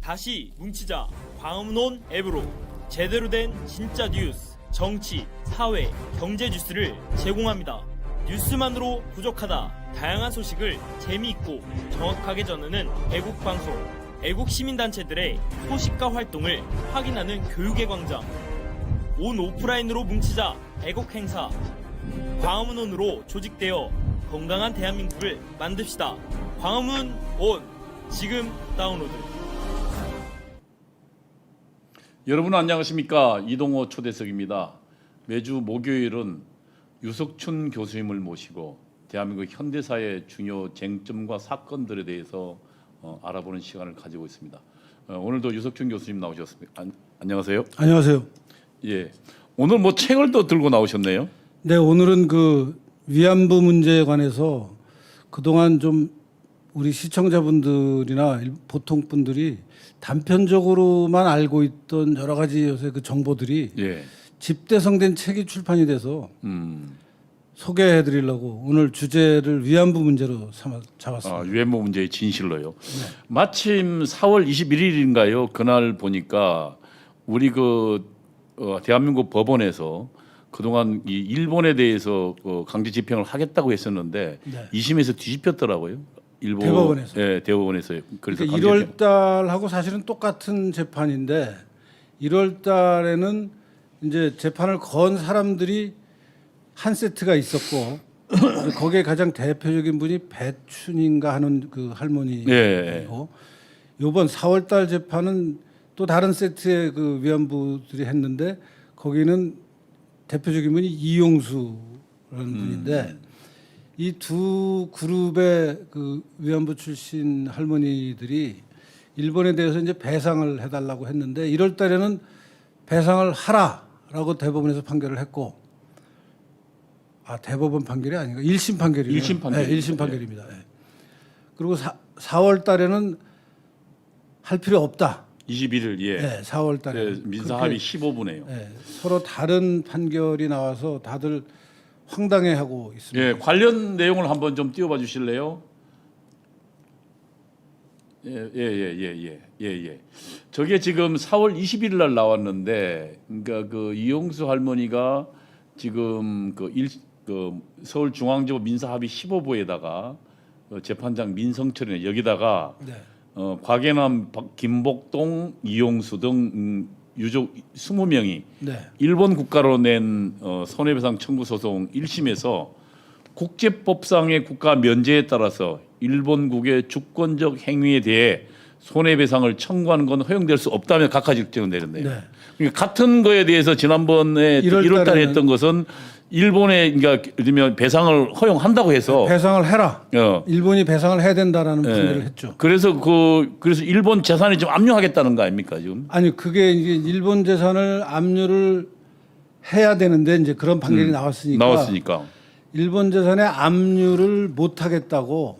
다시 뭉치자 광화문온 앱으로 제대로 된 진짜 뉴스, 정치, 사회, 경제 뉴스를 제공합니다. 뉴스만으로 부족하다. 다양한 소식을 재미있고 정확하게 전하는 애국방송, 애국시민단체들의 소식과 활동을 확인하는 교육의 광장, 온 오프라인으로 뭉치자 애국행사, 광화문온으로 조직되어 건강한 대한민국을 만듭시다. 광화문온, 지금 다운로드. 여러분 안녕하십니까? 이동호 초대석입니다. 매주 목요일은 유석춘 교수님을 모시고 대한민국 현대사의 중요 쟁점과 사건들에 대해서 알아보는 시간을 가지고 있습니다. 오늘도 유석춘 교수님 나오셨습니다. 안녕하세요. 안녕하세요. 예, 오늘 뭐 책을 또 들고 나오셨네요. 네, 오늘은 그 위안부 문제에 관해서 그동안 좀 우리 시청자분들이나 보통 분들이 단편적으로만 알고 있던 여러 가지 요새 그 정보들이 예, 집대성된 책이 출판이 돼서 소개해드리려고 오늘 주제를 위안부 문제로 잡았습니다. 위안부 문제의 진실로요. 네. 마침 4월 21일인가요? 그날 보니까 우리 대한민국 법원에서 그동안 이 일본에 대해서 강제 집행을 하겠다고 했었는데 네. 2심에서 뒤집혔더라고요. 일본 대법원에서. 네, 대법원에서요. 그래서 그러니까 1월 달하고 사실은 똑같은 재판인데 1월 달에는 이제 재판을 건 사람들이 한 세트가 있었고 거기에 가장 대표적인 분이 배춘인가 하는 그 할머니고 네. 이번 4월 달 재판은 또 다른 세트의 그 위안부들이 했는데 거기는 대표적인 분이 이용수라는 분인데 이 두 그룹의 그 위안부 출신 할머니들이 일본에 대해서 이제 배상을 해달라고 했는데 1월 달에는 배상을 하라라고 대법원에서 판결을 했고, 대법원 판결이 아닌가? 1심 판결이에요. 1심 판결. 네, 1심 판결입니다. 네. 그리고 4월 달에는 할 필요 없다. 21일 예. 네, 4월 달에 네, 민사합의 15분에요. 네, 서로 다른 판결이 나와서 다들 황당해하고 있습니다. 예, 관련 내용을 한번 좀 띄워봐 주실래요? 예. 저게 지금 4월 20일 날 나왔는데, 그러니까 그 이용수 할머니가 지금 서울중앙지법 민사합의 15부에다가 재판장 민성철이네 여기다가 네. 곽예남, 김복동, 이용수 등 유족 20명이 네. 일본 국가로 낸 손해배상 청구 소송 1심에서 국제법상의 국가 면제에 따라서 일본국의 주권적 행위에 대해 손해배상을 청구하는 건 허용될 수 없다며 각하직정을 내렸네요. 네. 그러니까 같은 거에 대해서 지난번에 1월 달에 했던 것은 일본에 그러니까 예를 배상을 허용한다고 해서 배상을 해라. 일본이 배상을 해야 된다라는 판결을 했죠. 그래서 일본 재산이 좀 압류하겠다는 거 아닙니까 지금? 아니 그게 이제 일본 재산을 압류를 해야 되는데 이제 그런 판결이 나왔으니까 일본 재산의 압류를 못 하겠다고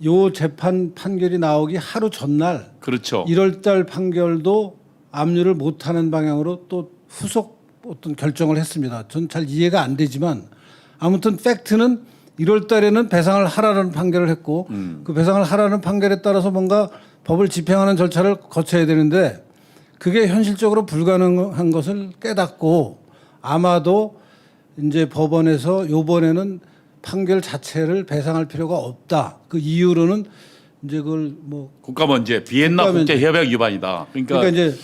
요 재판 판결이 나오기 하루 전날 그렇죠. 1월 달 판결도 압류를 못 하는 방향으로 또 후속 어떤 결정을 했습니다. 전 잘 이해가 안 되지만 아무튼 팩트는 1월 달에는 배상을 하라는 판결을 했고 그 배상을 하라는 판결에 따라서 뭔가 법을 집행하는 절차를 거쳐야 되는데 그게 현실적으로 불가능한 것을 깨닫고 아마도 이제 법원에서 요번에는 판결 자체를 배상할 필요가 없다. 그 이유로는 이제 그걸 뭐 국가면제, 비엔나 국제협약 위반이다. 그러니까 이제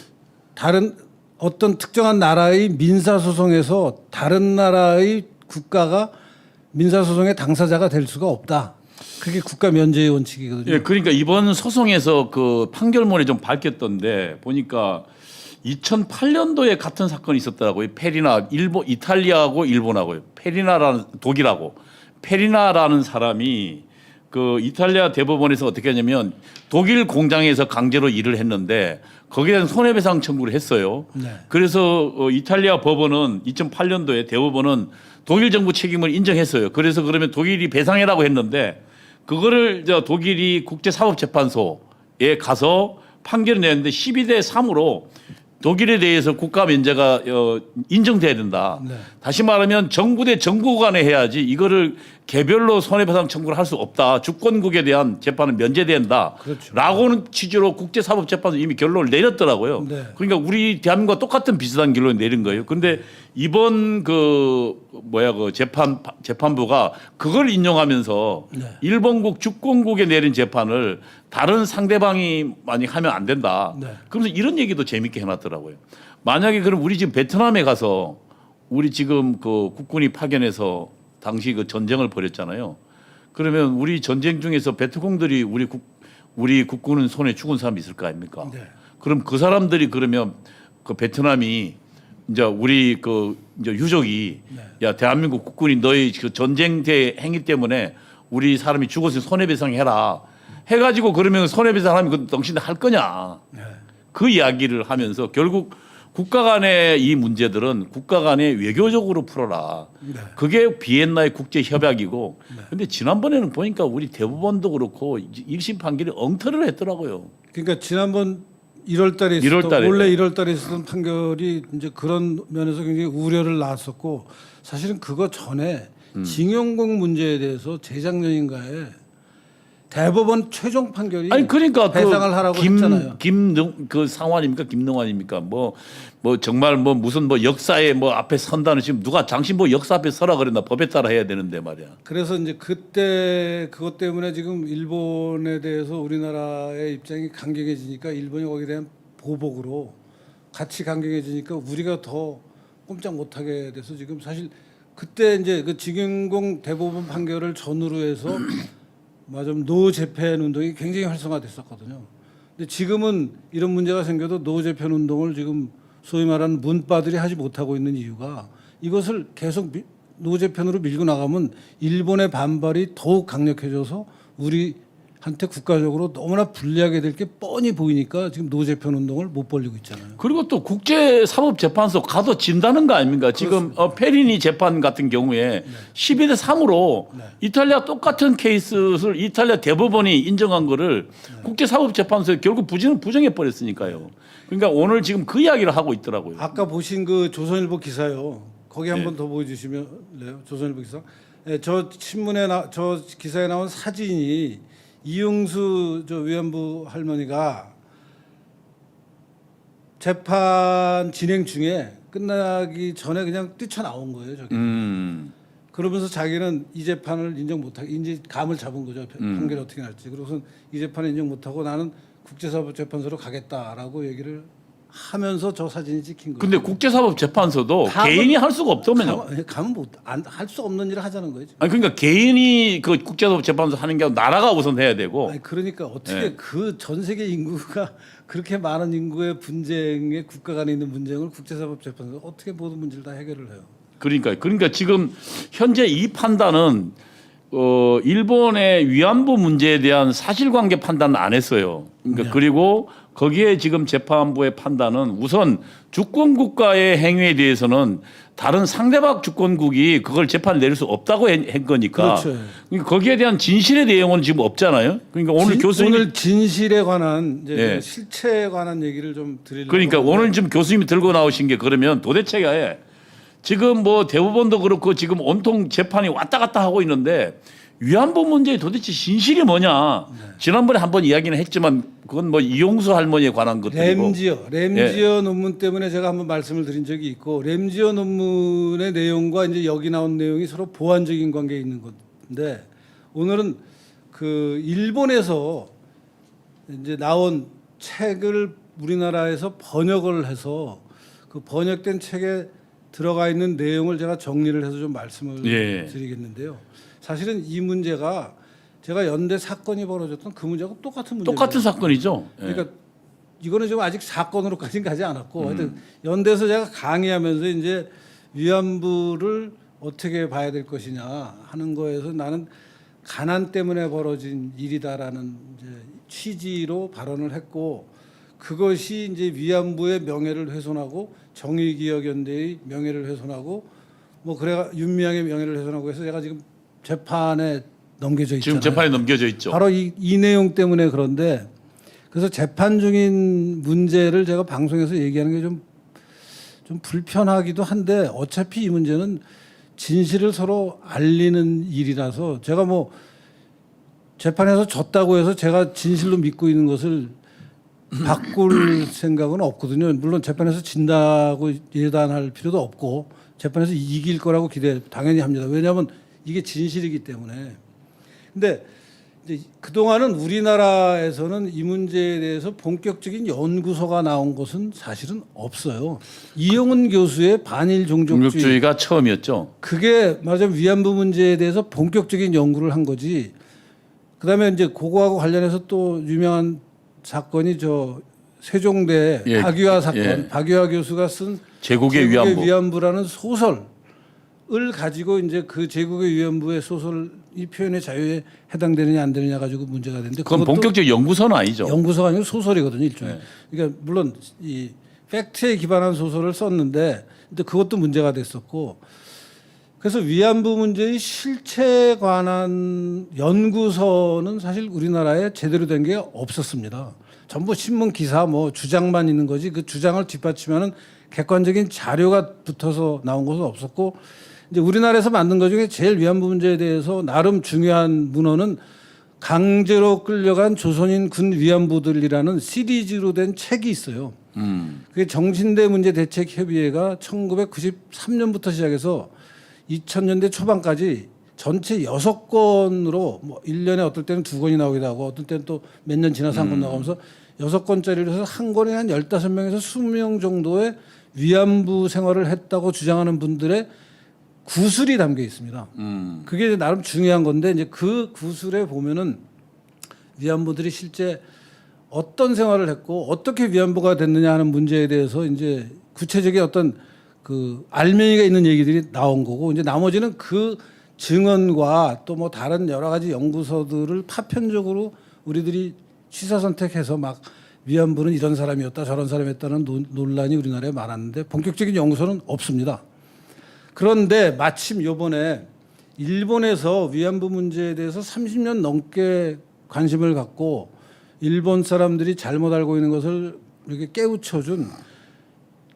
다른 어떤 특정한 나라의 민사소송에서 다른 나라의 국가가 민사소송의 당사자가 될 수가 없다. 그게 국가 면제의 원칙이거든요. 예, 그러니까 이번 소송에서 그 판결문에 좀 밝혔던데 보니까 2008년도에 같은 사건이 있었더라고요. 이탈리아하고 일본하고요. 독일하고 페리나라는 사람이 그 이탈리아 대법원에서 어떻게 하냐면 독일 공장에서 강제로 일을 했는데 거기에 대한 손해배상 청구를 했어요. 네. 그래서 이탈리아 법원은 2008년도에 대법원은 독일 정부 책임을 인정했어요. 그래서 그러면 독일이 배상해라고 했는데 그거를 독일이 국제사법재판소에 가서 판결을 내는데 12대 3으로 독일에 대해서 국가 면제가 인정돼야 된다. 네. 다시 말하면 정부 대 정부 간에 해야지 이거를 개별로 손해배상 청구를 할 수 없다. 주권국에 대한 재판은 면제된다. 그렇죠. 라고는 취지로 국제사법재판소 이미 결론을 내렸더라고요. 네. 그러니까 우리 대한민국과 똑같은 비슷한 결론을 내린 거예요. 그런데 이번 그 재판부가 그걸 인용하면서 네. 일본국 주권국에 내린 재판을 다른 상대방이 만약 하면 안 된다. 네. 그러면서 이런 얘기도 재밌게 해놨더라고요. 만약에 그럼 우리 지금 베트남에 가서 우리 지금 그 국군이 파견해서 당시 그 전쟁을 벌였잖아요. 그러면 우리 전쟁 중에서 베트공들이 우리 국군은 손에 죽은 사람이 있을 거 아닙니까? 네. 그럼 그 사람들이 그러면 그 베트남이 이제 우리 그 이제 유족이 야 대한민국 국군이 너희 그 전쟁대 행위 때문에 우리 사람이 죽었으니 손해배상해라 해가지고 그러면 손해배상하면 그 당신 할 거냐? 네. 그 이야기를 하면서 결국 국가 간의 이 문제들은 국가 간의 외교적으로 풀어라. 네. 그게 비엔나의 국제 협약이고. 근데 지난번에는 보니까 우리 대법원도 그렇고 1심 판결이 엉터리를 했더라고요. 그러니까 지난번 1월달에 1월 달에. 원래 1월달에 있었던 판결이 이제 그런 면에서 굉장히 우려를 낳았었고 사실은 그거 전에 징용공 문제에 대해서 재작년인가에 대법원 최종 판결이 아니 그러니까 배상을 하라고 했잖아요. 그 상환입니까 김능환입니까 뭐 정말 뭐 무슨 뭐 역사에 뭐 앞에 선다는 지금 누가 당신 뭐 역사 앞에 서라 그랬나 법에 따라 해야 되는데 말이야. 그래서 이제 그때 그것 때문에 지금 일본에 대해서 우리나라의 입장이 강경해지니까 일본이 거기에 대한 보복으로 같이 강경해지니까 우리가 더 꼼짝 못하게 돼서 지금 사실 그때 이제 그 징용공 대법원 판결을 전후로 해서 맞아 노 재팬 운동이 굉장히 활성화됐었거든요. 근데 지금은 이런 문제가 생겨도 노 재팬 운동을 지금 소위 말하는 문바들이 하지 못하고 있는 이유가 이것을 계속 노 재팬으로 밀고 나가면 일본의 반발이 더욱 강력해져서 우리한테 국가적으로 너무나 불리하게 될 게 뻔히 보이니까 지금 노 재팬 운동을 못 벌리고 있잖아요. 그리고 또 국제사법재판소 가도 진다는 거 아닙니까? 지금 페리니 재판 같은 경우에 12대 3으로 이탈리아 똑같은 케이스를 이탈리아 대법원이 인정한 거를 국제사법재판소에 결국 부정해 버렸으니까요. 그러니까 오늘 지금 그 이야기를 하고 있더라고요. 아까 보신 그 조선일보 기사요. 거기 한번 더 보여주시면래요. 조선일보 기사. 네, 저 신문에 저 기사에 나온 사진이 이용수 저 위안부 할머니가 재판 진행 중에 끝나기 전에 그냥 뛰쳐나온 거예요. 저기. 그러면서 자기는 이 재판을 인정 못하고 이제 감을 잡은 거죠. 판결이 어떻게 날지. 그래서 이 재판을 인정 못하고 나는 국제사법재판소로 가겠다라고 얘기를 하면서 저 사진이 찍힌 거예요. 근데 국제사법재판소도 개인이 할 수가 없다면요. 감은 할 수 없는 일을 하자는 거예요. 아니 그러니까 개인이 그 국제사법재판소 하는 게 아니라 나라가 우선 해야 되고. 아니 그러니까 어떻게 그 전 세계 인구가 그렇게 많은 인구의 분쟁에 국가 간에 있는 분쟁을 국제사법재판소 어떻게 모든 문제를 다 해결을 해요? 그러니까 지금 현재 이 판단은 일본의 위안부 문제에 대한 사실관계 판단은 안 했어요. 그러니까 그리고 거기에 지금 재판부의 판단은 우선 주권 국가의 행위에 대해서는 다른 상대방 주권국이 그걸 재판을 내릴 수 없다고 한 거니까. 그렇죠. 그러니까 거기에 대한 진실의 내용은 지금 없잖아요. 그러니까 오늘 교수님 오늘 진실에 관한 이제 예. 실체에 관한 얘기를 좀 드리려고. 그러니까 하는데 오늘 지금 교수님이 들고 나오신 게 그러면 도대체가 지금 뭐 대법원도 그렇고 지금 온통 재판이 왔다 갔다 하고 있는데 위안부 문제의 도대체 진실이 뭐냐. 지난번에 한번 이야기는 했지만 그건 뭐 이용수 할머니에 관한 것들이고. 램지어 논문 때문에 제가 한번 말씀을 드린 적이 있고 램지어 논문의 내용과 이제 여기 나온 내용이 서로 보완적인 관계에 있는 건데 오늘은 그 일본에서 이제 나온 책을 우리나라에서 번역을 해서 그 번역된 책에 들어가 있는 내용을 제가 정리를 해서 좀 말씀을 드리겠는데요. 사실은 이 문제가 제가 연대 사건이 벌어졌던 그 문제하고 똑같은 문제예요. 똑같은 사건이죠. 그러니까 이거는 지금 아직 사건으로까지는 가지 않았고 하여튼 연대에서 제가 강의하면서 이제 위안부를 어떻게 봐야 될 것이냐 하는 거에서 나는 가난 때문에 벌어진 일이다라는 이제 취지로 발언을 했고 그것이 이제 위안부의 명예를 훼손하고 정의기억연대의 명예를 훼손하고 뭐 그래가 윤미향의 명예를 훼손하고 해서 제가 지금 재판에 넘겨져 있잖아요. 지금 재판에 넘겨져 있죠. 바로 이 내용 때문에 그런데 그래서 재판 중인 문제를 제가 방송에서 얘기하는 게 좀 불편하기도 한데 어차피 이 문제는 진실을 서로 알리는 일이라서 제가 뭐 재판에서 졌다고 해서 제가 진실로 믿고 있는 것을 바꿀 생각은 없거든요. 물론 재판에서 진다고 예단할 필요도 없고 재판에서 이길 거라고 기대 당연히 합니다. 왜냐하면 이게 진실이기 때문에. 근데 이제 그동안은 우리나라에서는 이 문제에 대해서 본격적인 연구서가 나온 것은 사실은 없어요. 이용훈 교수의 반일 종족주의 종족주의가 처음이었죠. 그게 말하자면 위안부 문제에 대해서 본격적인 연구를 한 거지. 그다음에 이제 그거하고 관련해서 또 유명한 사건이 저 세종대 예, 박유하 사건. 예. 박유하 교수가 쓴 제국의 위안부. 라는 소설을 가지고 이제 그 제국의 위안부의 소설이 표현의 자유에 해당되느냐 안 되느냐 가지고 문제가 되는데 그건 그것도 본격적 연구서는 아니죠. 연구서가 아니고 소설이거든요, 일종의. 네. 그러니까 물론 이 팩트에 기반한 소설을 썼는데 근데 그것도 문제가 됐었고 그래서 위안부 문제의 실체에 관한 연구서는 사실 우리나라에 제대로 된 게 없었습니다. 전부 신문 기사 뭐 주장만 있는 거지 그 주장을 뒷받침하는 객관적인 자료가 붙어서 나온 것은 없었고 이제 우리나라에서 만든 것 중에 제일 위안부 문제에 대해서 나름 중요한 문헌은 강제로 끌려간 조선인 군 위안부들이라는 시리즈로 된 책이 있어요. 그게 정신대 문제 대책 협의회가 1993년부터 시작해서 2000년대 초반까지 전체 6권으로 뭐 1년에 어떨 때는 2권이 나오기도 하고 어떨 때는 또 몇 년 지나서 한 권 나오면서 6권짜리로 해서 한 권에 한 15명에서 20명 정도의 위안부 생활을 했다고 주장하는 분들의 구술이 담겨 있습니다. 그게 이제 나름 중요한 건데 이제 그 구술에 보면은 위안부들이 실제 어떤 생활을 했고 어떻게 위안부가 됐느냐 하는 문제에 대해서 이제 구체적인 어떤 그 알맹이가 있는 얘기들이 나온 거고 이제 나머지는 그 증언과 또 뭐 다른 여러 가지 연구서들을 파편적으로 우리들이 취사 선택해서 막 위안부는 이런 사람이었다 저런 사람이었다는 논란이 우리나라에 많았는데 본격적인 연구서는 없습니다. 그런데 마침 요번에 일본에서 위안부 문제에 대해서 30년 넘게 관심을 갖고 일본 사람들이 잘못 알고 있는 것을 이렇게 깨우쳐준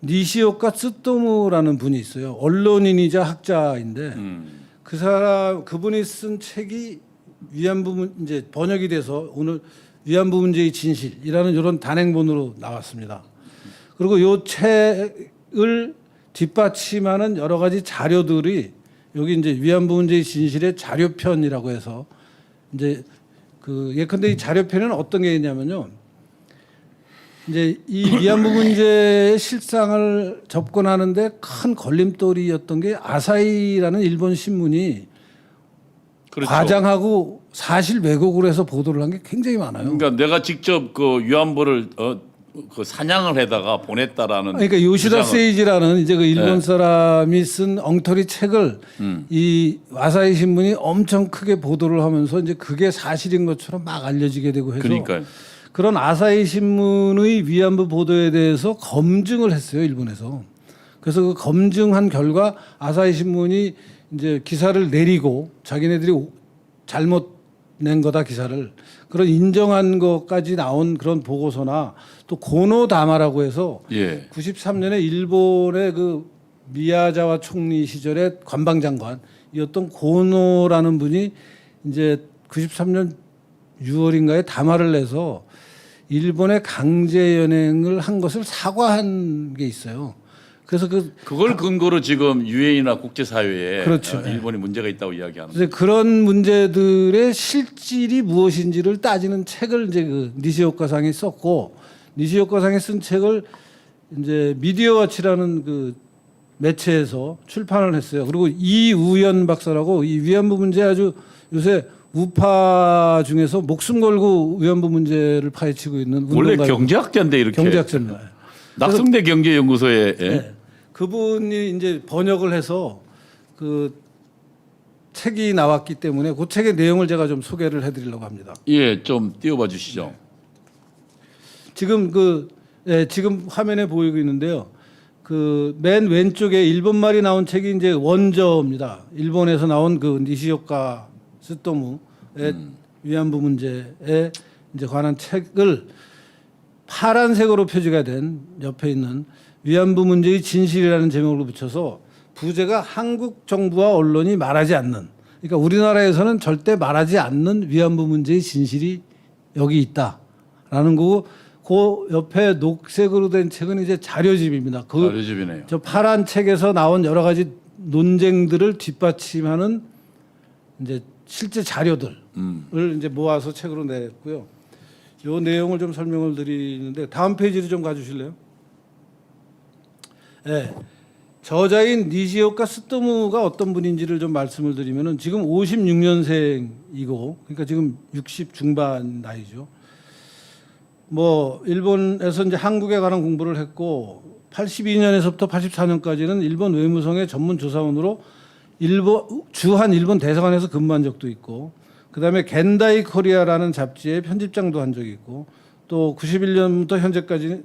니시오카 쓰토무라는 분이 있어요. 언론인이자 학자인데 그분이 쓴 책이 위안부 이제 번역이 돼서 오늘 위안부 문제의 진실이라는 이런 단행본으로 나왔습니다. 그리고 이 책을 뒷받침하는 여러 가지 자료들이 여기 이제 위안부 문제의 진실의 자료편이라고 해서 이제 그 예컨대 이 자료편에는 어떤 게 있냐면요. 이제 이 위안부 문제의 실상을 접근하는데 큰 걸림돌이었던 게 아사히라는 일본 신문이 그렇죠. 과장하고 사실 왜곡을 해서 보도를 한 게 굉장히 많아요. 그러니까 내가 직접 그 위안부를 그 사냥을 해다가 보냈다라는. 그러니까 요시다 주장을. 세이지라는 이제 그 일본 네. 사람이 쓴 엉터리 책을 이 아사히 신문이 엄청 크게 보도를 하면서 이제 그게 사실인 것처럼 막 알려지게 되고 해서 그러니까요. 그런 아사히 신문의 위안부 보도에 대해서 검증을 했어요, 일본에서. 그래서 그 검증한 결과 아사히 신문이 이제 기사를 내리고 자기네들이 잘못 낸 거다 기사를 그런 인정한 것까지 나온 그런 보고서나 또 고노다마라고 해서 예. 93년에 일본의 그 미야자와 총리 시절의 관방장관이었던 고노라는 분이 이제 93년 6월인가에 담화를 내서 일본의 강제 연행을 한 것을 사과한 게 있어요. 그래서 그걸 근거로 지금 유엔이나 국제사회에 그렇죠. 일본이 문제가 있다고 이야기하는. 그래서 그런 문제들의 실질이 무엇인지를 따지는 책을 이제 그 니시오카상이 썼고 니시오카상이 쓴 책을 이제 미디어와치라는 그 매체에서 출판을 했어요. 그리고 이우연 박사라고 이 위안부 문제 아주 요새 우파 중에서 목숨 걸고 위안부 문제를 파헤치고 있는 원래 운동가예요. 경제학자인데 이렇게. 경제학자입니다. 낙성대 경제연구소에. 예. 네. 그분이 이제 번역을 해서 그 책이 나왔기 때문에 그 책의 내용을 제가 좀 소개를 해드리려고 합니다. 예, 좀 띄워봐 주시죠. 지금 지금 화면에 보이고 있는데요. 그 맨 왼쪽에 일본말이 나온 책이 이제 원저입니다. 일본에서 나온 그 니시오카 쓰토무의 위안부 문제에 이제 관한 책을 파란색으로 표지가 된 옆에 있는 위안부 문제의 진실이라는 제목으로 붙여서 부제가 한국 정부와 언론이 말하지 않는, 그러니까 우리나라에서는 절대 말하지 않는 위안부 문제의 진실이 여기 있다라는 거고, 그 옆에 녹색으로 된 책은 이제 자료집입니다. 그 자료집이네요. 저 파란 책에서 나온 여러 가지 논쟁들을 뒷받침하는 이제 실제 자료들을 이제 모아서 책으로 냈고요. 요 내용을 좀 설명을 드리는데 다음 페이지를 좀 가주실래요? 네. 저자인 니시오카 스토무가 어떤 분인지를 좀 말씀을 드리면은 지금 56년생이고, 그러니까 지금 60 중반 나이죠. 뭐 일본에서 이제 한국에 관한 공부를 했고 82년에서부터 84년까지는 일본 외무성의 전문 조사원으로 주한 일본 대사관에서 근무한 적도 있고, 그다음에 겐다이 코리아라는 잡지의 편집장도 한 적이 있고, 또 91년부터 현재까지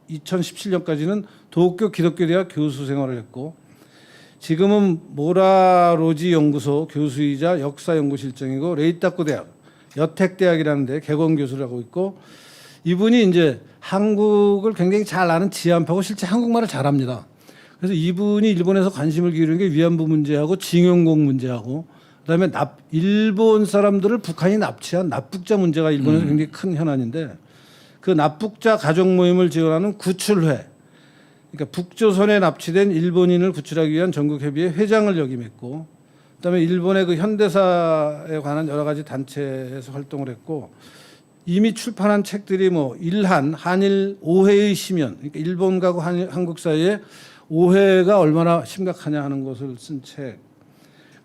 2017년까지는 도쿄 기독교대학 교수 생활을 했고, 지금은 모라로지 연구소 교수이자 역사연구실장이고 레이타쿠 대학 여택대학이라는 데 개건 교수를 하고 있고, 이분이 이제 한국을 굉장히 잘 아는 지한파고 실제 한국말을 잘합니다. 그래서 이분이 일본에서 관심을 기울이는 게 위안부 문제하고 징용공 문제하고, 그다음에 일본 사람들을 북한이 납치한 납북자 문제가 일본에서 굉장히 큰 현안인데, 그 납북자 가족 모임을 지원하는 구출회, 그러니까 북조선에 납치된 일본인을 구출하기 위한 전국협의회 회장을 역임했고, 그다음에 일본의 그 현대사에 관한 여러 가지 단체에서 활동을 했고, 이미 출판한 책들이 뭐 일한 한일 오해의 심연, 그러니까 일본과 한국 사이에 오해가 얼마나 심각하냐 하는 것을 쓴 책,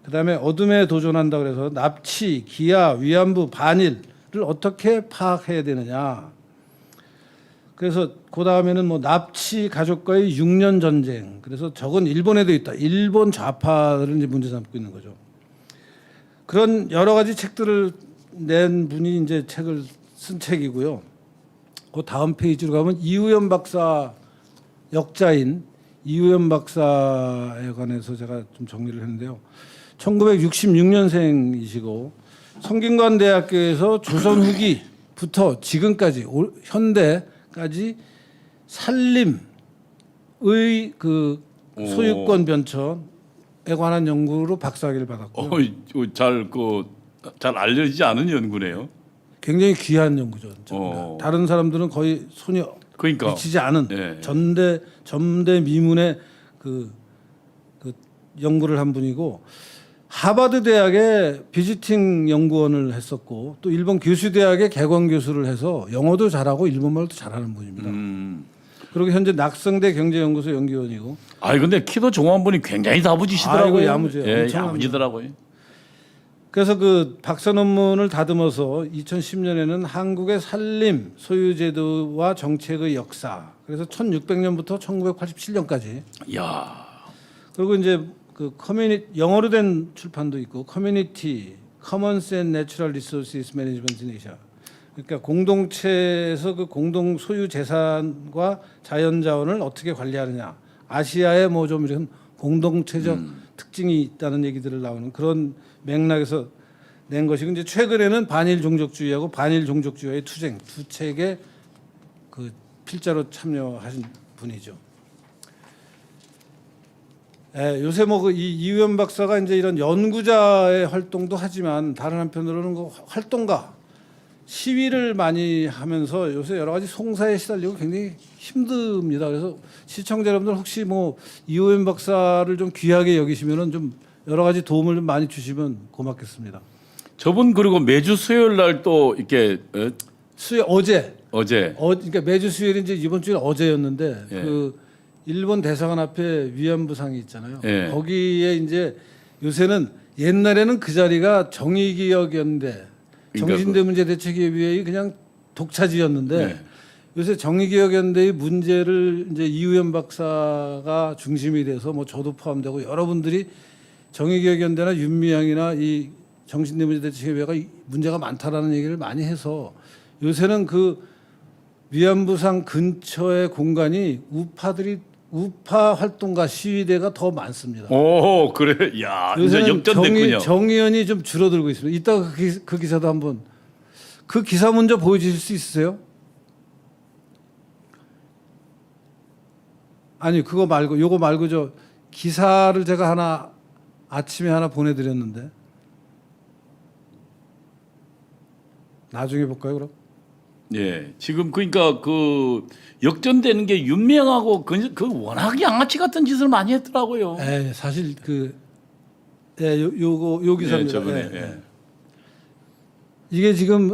그다음에 어둠에 도전한다 그래서 납치, 기아, 위안부, 반일을 어떻게 파악해야 되느냐. 그래서 그 다음에는 뭐 납치 가족과의 6년 전쟁. 그래서 저건 일본에도 있다. 일본 좌파를 이제 문제 삼고 있는 거죠. 그런 여러 가지 책들을 낸 분이 이제 책을 쓴 책이고요. 그 다음 페이지로 가면 이우연 박사 역자인 이우연 박사에 관해서 제가 좀 정리를 했는데요. 1966년생이시고 성균관대학교에서 조선 후기부터 지금까지 현대까지 산림의 그 소유권 변천에 관한 연구로 박사학위를 받았고, 잘 알려지지 않은 연구네요. 굉장히 귀한 연구죠. 다른 사람들은 거의 손이 그러니까 미치지 않은 네. 전대 미문의 그 연구를 한 분이고, 하버드 대학에 비지팅 연구원을 했었고, 또 일본 교수 대학에 개관 교수를 해서 영어도 잘하고 일본말도 잘하는 분입니다. 그리고 현재 낙성대 경제연구소 연구원이고. 근데 키도 좋은 분이 굉장히 다부지시더라고요. 아이고, 야무져요. 예, 엄청 야무지더라고요. 그래서 그 박사 논문을 다듬어서 2010년에는 한국의 산림 소유제도와 정책의 역사, 그래서 1600년부터 1987년까지. 야. 그리고 이제 그 영어로 된 출판도 있고, 커뮤니티, 커먼스 앤 내추럴 리소시스 매니지먼트 인 에이시아. 그러니까 공동체에서 그 공동 소유 재산과 자연 자원을 어떻게 관리하느냐. 아시아에 뭐 좀 이런 공동체적 특징이 있다는 얘기들을 나오는 그런 맥락에서 낸 것이고, 이제 최근에는 반일 종족주의하고 반일 종족주의의 투쟁 두 책에 그 필자로 참여하신 분이죠. 요새 뭐 그 이우연 박사가 이제 이런 연구자의 활동도 하지만 다른 한편으로는 그 활동가 시위를 많이 하면서 요새 여러 가지 송사에 시달리고 굉장히 힘듭니다. 그래서 시청자 여러분들 혹시 뭐 이우연 박사를 좀 귀하게 여기시면은 좀 여러 가지 도움을 좀 많이 주시면 고맙겠습니다. 저분 그리고 매주 수요일 날 또 이렇게 어제 그러니까 매주 수요일이 이제 이번 주에 어제였는데, 예. 그 일본 대사관 앞에 위안부상이 있잖아요. 예. 거기에 이제 요새는 옛날에는 그 자리가 정의기억연대, 그러니까 정신대문제대책위원회의 그냥 독차지였는데, 네. 요새 정의기억연대의 문제를 이제 이우연 박사가 중심이 돼서 뭐 저도 포함되고 여러분들이 정의기억연대나 윤미향이나 이 정신대문제대책위원회가 문제가 많다라는 얘기를 많이 해서 요새는 그 위안부상 근처의 공간이 우파 활동가 시위대가 더 많습니다. 오, 그래. 야, 이제 요새는 역전됐군요. 정의연이 좀 줄어들고 있습니다. 이따가 그 기사도 한번, 그 기사 먼저 보여주실 수 있으세요? 아니 그거 말고 요거 말고 저 기사를 제가 하나 아침에 하나 보내드렸는데 나중에 볼까요 그럼? 예, 지금 그러니까 그 역전되는 게 윤명하고 그 워낙 양아치 같은 짓을 많이 했더라고요. 예, 사실 그 요 기사입니다. 예, 저번에. 예, 예. 예. 이게 지금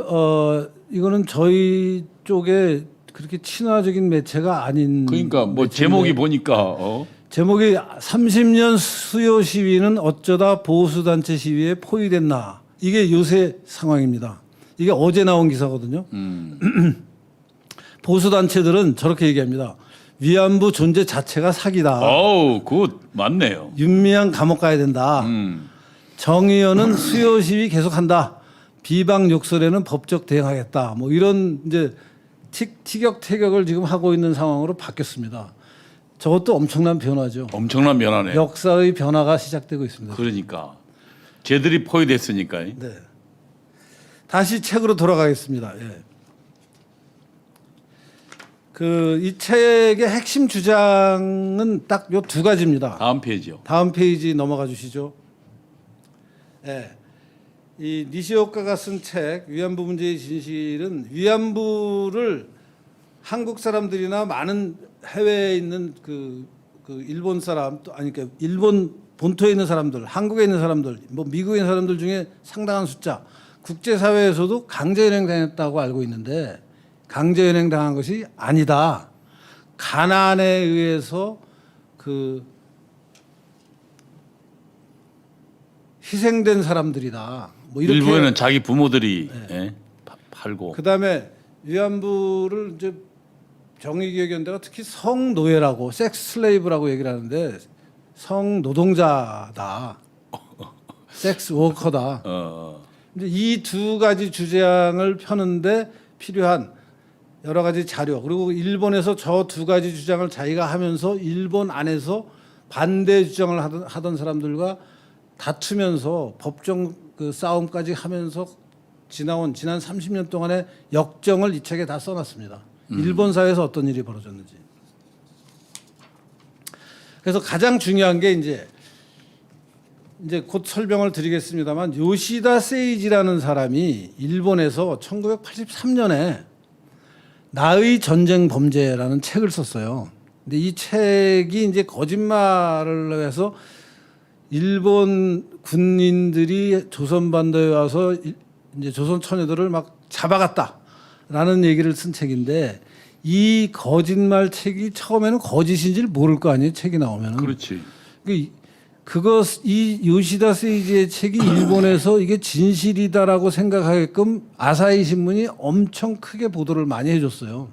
이거는 저희 쪽에 그렇게 친화적인 매체가 아닌. 그러니까 뭐 매체인데 제목이 보니까 제목이 30년 수요 시위는 어쩌다 보수단체 시위에 포위됐나. 이게 요새 상황입니다. 이게 어제 나온 기사거든요. 보수단체들은 저렇게 얘기합니다. 위안부 존재 자체가 사기다. 어우, 굿 맞네요. 윤미향 감옥 가야 된다. 정의연은 수요 시위 계속한다. 비방 욕설에는 법적 대응하겠다. 뭐 이런 이제 티격태격을 지금 하고 있는 상황으로 바뀌었습니다. 저것도 엄청난 변화죠. 엄청난 변화네. 역사의 변화가 시작되고 있습니다. 그러니까 쟤들이 포위됐으니까. 네. 다시 책으로 돌아가겠습니다. 예. 이 책의 핵심 주장은 딱 요 두 가지입니다. 다음 페이지요. 다음 페이지 넘어가 주시죠. 예. 이 니시오카가 쓴 책 위안부 문제의 진실은 위안부를 한국 사람들이나 많은 해외에 있는 그 일본 사람 또 아니 그러니까 일본 본토에 있는 사람들, 한국에 있는 사람들, 뭐 미국에 있는 사람들 중에 상당한 숫자 국제 사회에서도 강제 연행당했다고 알고 있는데 강제 연행당한 것이 아니다. 가난에 의해서 희생된 사람들이다. 뭐 이렇게 일부에는 자기 부모들이 팔고. 그다음에 위안부를 이제 정의기억연대가 특히 성노예라고 섹스 슬레이브라고 얘기를 하는데 성노동자다. 섹스 워커다. 이제 이 두 가지 주장을 펴는데 필요한 여러 가지 자료 그리고 일본에서 저 두 가지 주장을 자기가 하면서 일본 안에서 반대 주장을 하던 사람들과 다투면서 법정 그 싸움까지 하면서 지난 30년 동안의 역정을 이 책에 다 써놨습니다. 일본 사회에서 어떤 일이 벌어졌는지. 그래서 가장 중요한 게 이제 곧 설명을 드리겠습니다만 요시다 세이지라는 사람이 일본에서 1983년에 나의 전쟁 범죄라는 책을 썼어요. 근데 이 책이 이제 거짓말을 해서 일본 군인들이 조선반도에 와서 이제 조선 처녀들을 막 잡아갔다라는 얘기를 쓴 책인데 이 거짓말 책이 처음에는 거짓인지를 모를 거 아니에요. 책이 나오면은. 그렇지. 이 요시다 세이지의 책이 일본에서 이게 진실이다라고 생각하게끔 아사히 신문이 엄청 크게 보도를 많이 해줬어요.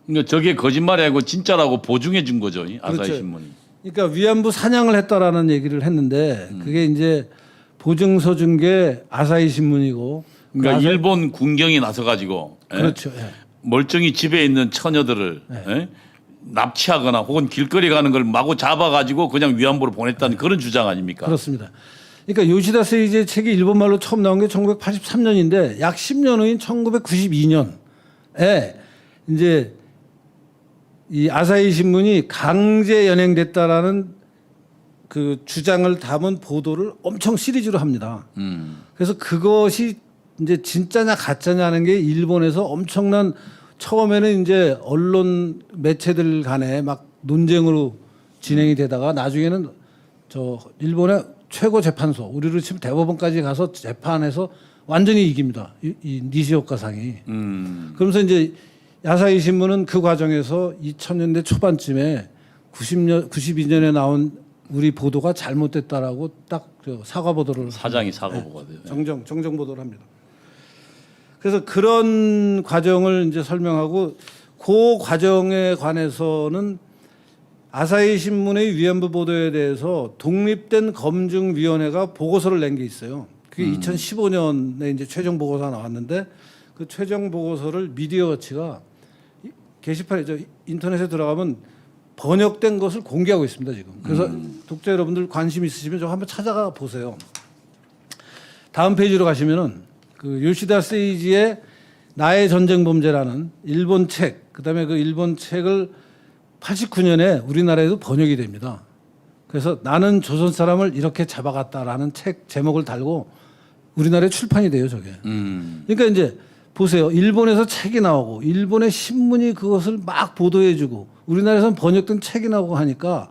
그러니까 저게 거짓말이 아니고 진짜라고 보증해 준 거죠. 이 아사히 그렇죠. 신문이. 그러니까 위안부 사냥을 했다라는 얘기를 했는데 그게 이제 보증서 준 게 아사히 신문이고. 그러니까 일본 군경이 나서 가지고 그렇죠. 예. 멀쩡히 집에 있는 처녀들을 납치하거나 혹은 길거리 가는 걸 마구 잡아가지고 그냥 위안부로 보냈다는 그런 주장 아닙니까? 그렇습니다. 그러니까 요시다 세이지의 책이 일본말로 처음 나온 게 1983년인데 약 10년 후인 1992년에 이제 이 아사히 신문이 강제 연행됐다라는 그 주장을 담은 보도를 엄청 시리즈로 합니다. 그래서 그것이 이제 진짜냐 가짜냐는 게 일본에서 엄청난 처음에는 이제 언론 매체들 간에 막 논쟁으로 진행이 되다가 나중에는 저 일본의 최고 재판소 우리로 치면 대법원까지 가서 재판해서 완전히 이깁니다. 이 니시오카 상이. 그러면서 이제 야사히 신문은 그 과정에서 2000년대 초반쯤에 92년에 나온 우리 보도가 잘못됐다라고 딱 사과 보도를 사장이 사과 보고가 돼요. 정정 보도를 합니다. 그래서 그런 과정을 이제 설명하고 그 과정에 관해서는 아사히 신문의 위안부 보도에 대해서 독립된 검증위원회가 보고서를 낸 게 있어요. 그게 2015년에 이제 최종 보고서가 나왔는데 그 최종 보고서를 미디어워치가 게시판에 인터넷에 들어가면 번역된 것을 공개하고 있습니다 지금. 그래서 독자 여러분들 관심 있으시면 좀 한번 찾아가 보세요. 다음 페이지로 가시면은 그 요시다 세이지의 나의 전쟁 범죄라는 일본 책, 그다음에 그 일본 책을 89년에 우리나라에도 번역이 됩니다. 그래서 나는 조선 사람을 이렇게 잡아갔다라는 책 제목을 달고 우리나라에 출판이 돼요, 저게. 그러니까 이제 보세요. 일본에서 책이 나오고 일본의 신문이 그것을 막 보도해주고 우리나라에서는 번역된 책이 나오고 하니까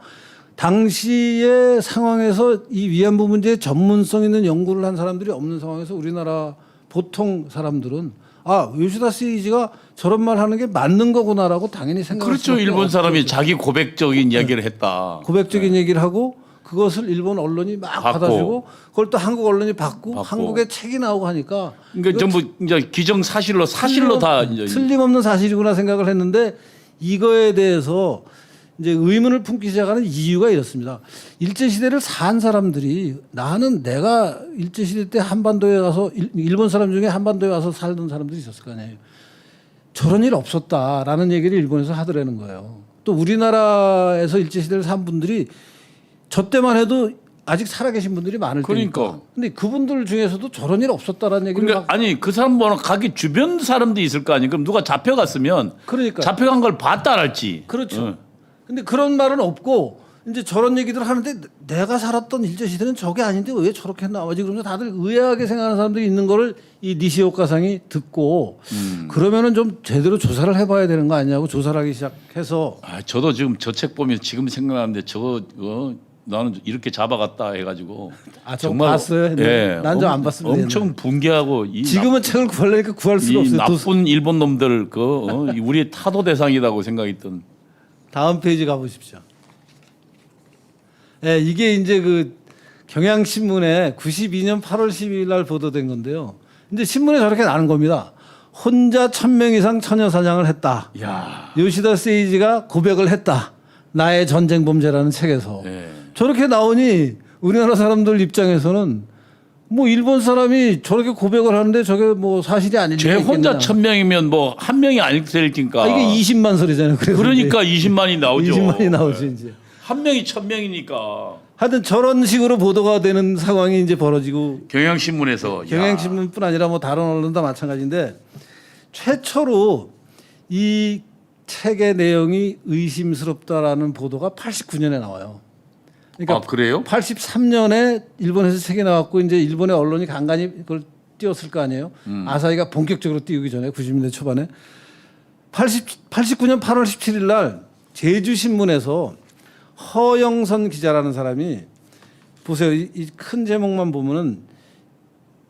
당시의 상황에서 이 위안부 문제에 전문성 있는 연구를 한 사람들이 없는 상황에서 우리나라 보통 사람들은 아, 요시다 세이지가 저런 말 하는 게 맞는 거구나라고 당연히 생각할 그렇죠. 수밖에 일본 사람이 없죠. 자기 고백적인 이야기를 했다. 고백적인 얘기를 하고 그것을 일본 언론이 막 받고. 받아주고 그걸 또 한국 언론이 받고 받고. 한국에 책이 나오고 하니까 그러니까 전부 이제 기정 사실로 다 이제 틀림없는 사실이구나 생각을 했는데 이거에 대해서 이제 의문을 품기 시작하는 이유가 이렇습니다. 일제 시대를 산 사람들이 나는 내가 일제 시대 때 한반도에 가서 일본 사람 중에 한반도에 가서 살던 사람들이 있었을 거 아니에요. 저런 일 없었다라는 얘기를 일본에서 하더라는 거예요. 또 우리나라에서 일제 시대를 산 분들이 저 때만 해도 아직 살아계신 분들이 많을 테니까. 그러니까. 근데 그분들 중에서도 저런 일 없었다라는 얘기를 그러니까 막 아니 그 사람 뭐는 가기 주변 사람도 있을 거 아니에요. 그럼 누가 잡혀갔으면 그러니까 잡혀간 걸 봤다랄지. 그렇죠. 근데 그런 말은 없고 이제 저런 얘기들을 하는데 내가 살았던 일제 시대는 저게 아닌데 왜 저렇게 나오지? 그러면서 다들 의아하게 생각하는 사람들이 있는 거를 이 니시오카상이 듣고 그러면은 좀 제대로 조사를 해봐야 되는 거 아니냐고 조사를 하기 시작해서 아, 저도 지금 저 책 보면 지금 생각하는데 저거 나는 이렇게 잡아갔다 해가지고 저 봤어요. 난 좀 안 봤습니다. 엄청 붕괴하고 지금은 책을 구하려니까 구할 수가 이 없어요. 나쁜 일본 놈들 우리의 타도 대상이라고 생각했던. 다음 페이지 가보십시오. 네, 이게 이제 그 경향신문에 92년 8월 12일 날 보도된 건데요. 이제 신문에 저렇게 나는 겁니다. 혼자 1000명 이상 처녀 사냥을 했다. 야, 요시다 세이지가 고백을 했다. 나의 전쟁 범죄라는 책에서. 네. 저렇게 나오니 우리나라 사람들 입장에서는 뭐 일본 사람이 저렇게 고백을 하는데 저게 뭐 사실이 아닐 쟤 리가 혼자 있겠냐. 1000명이면 뭐 한 명이 아닐 테니까. 이게 20만 소리잖아요. 그래서 그러니까 20만이 나오죠. 20만이 나오죠 이제. 한 명이 1000명이니까. 하여튼 저런 식으로 보도가 되는 상황이 이제 벌어지고 경향신문에서 경향신문뿐 아니라 뭐 다른 언론도 마찬가지인데 최초로 이 책의 내용이 의심스럽다라는 보도가 89년에 나와요. 아, 그래요? 83년에 일본에서 책이 나왔고 이제 일본의 언론이 간간히 그걸 띄웠을 거 아니에요. 아사히가 본격적으로 띄우기 전에 90년대 초반에 89년 8월 17일 날 제주신문에서 허영선 기자라는 사람이 보세요. 이 큰 제목만 보면은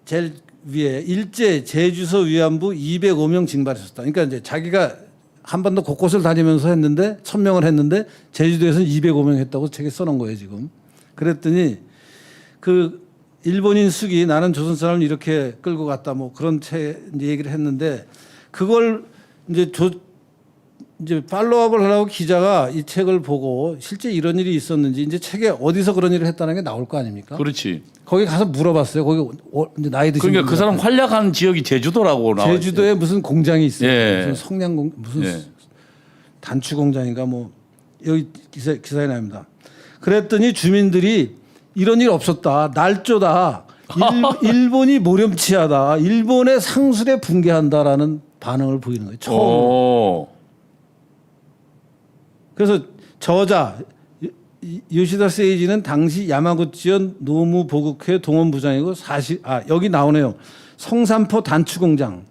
제일 위에 일제 제주서 위안부 205명 징발했었다. 그러니까 이제 자기가 한반도 곳곳을 다니면서 했는데 1000명을 했는데 제주도에서는 205명 했다고 책에 써놓은 거예요 지금. 그랬더니 그 일본인 숙이 나는 조선 사람을 이렇게 끌고 갔다 뭐 그런 이제 얘기를 했는데 그걸 이제 팔로우업을 하려고 기자가 이 책을 보고 실제 이런 일이 있었는지 이제 책에 어디서 그런 일을 했다는 게 나올 거 아닙니까? 그렇지. 거기 가서 물어봤어요. 거기 이제 나이 드신 그러니까 그 사람 활약한 지역이 제주도라고 나와. 제주도에 무슨 공장이 있어요. 예. 무슨 성냥 무슨 예. 단추 공장인가 뭐 여기 기사에 나옵니다. 그랬더니 주민들이 이런 일 없었다. 날조다. 일본이 모렴치하다. 일본의 상술에 붕괴한다라는 반응을 보이는 거예요. 처음. 그래서 저자 요시다 세이지는 당시 야마구치현 노무보국회 동원부장이고 여기 나오네요. 성산포 단추공장,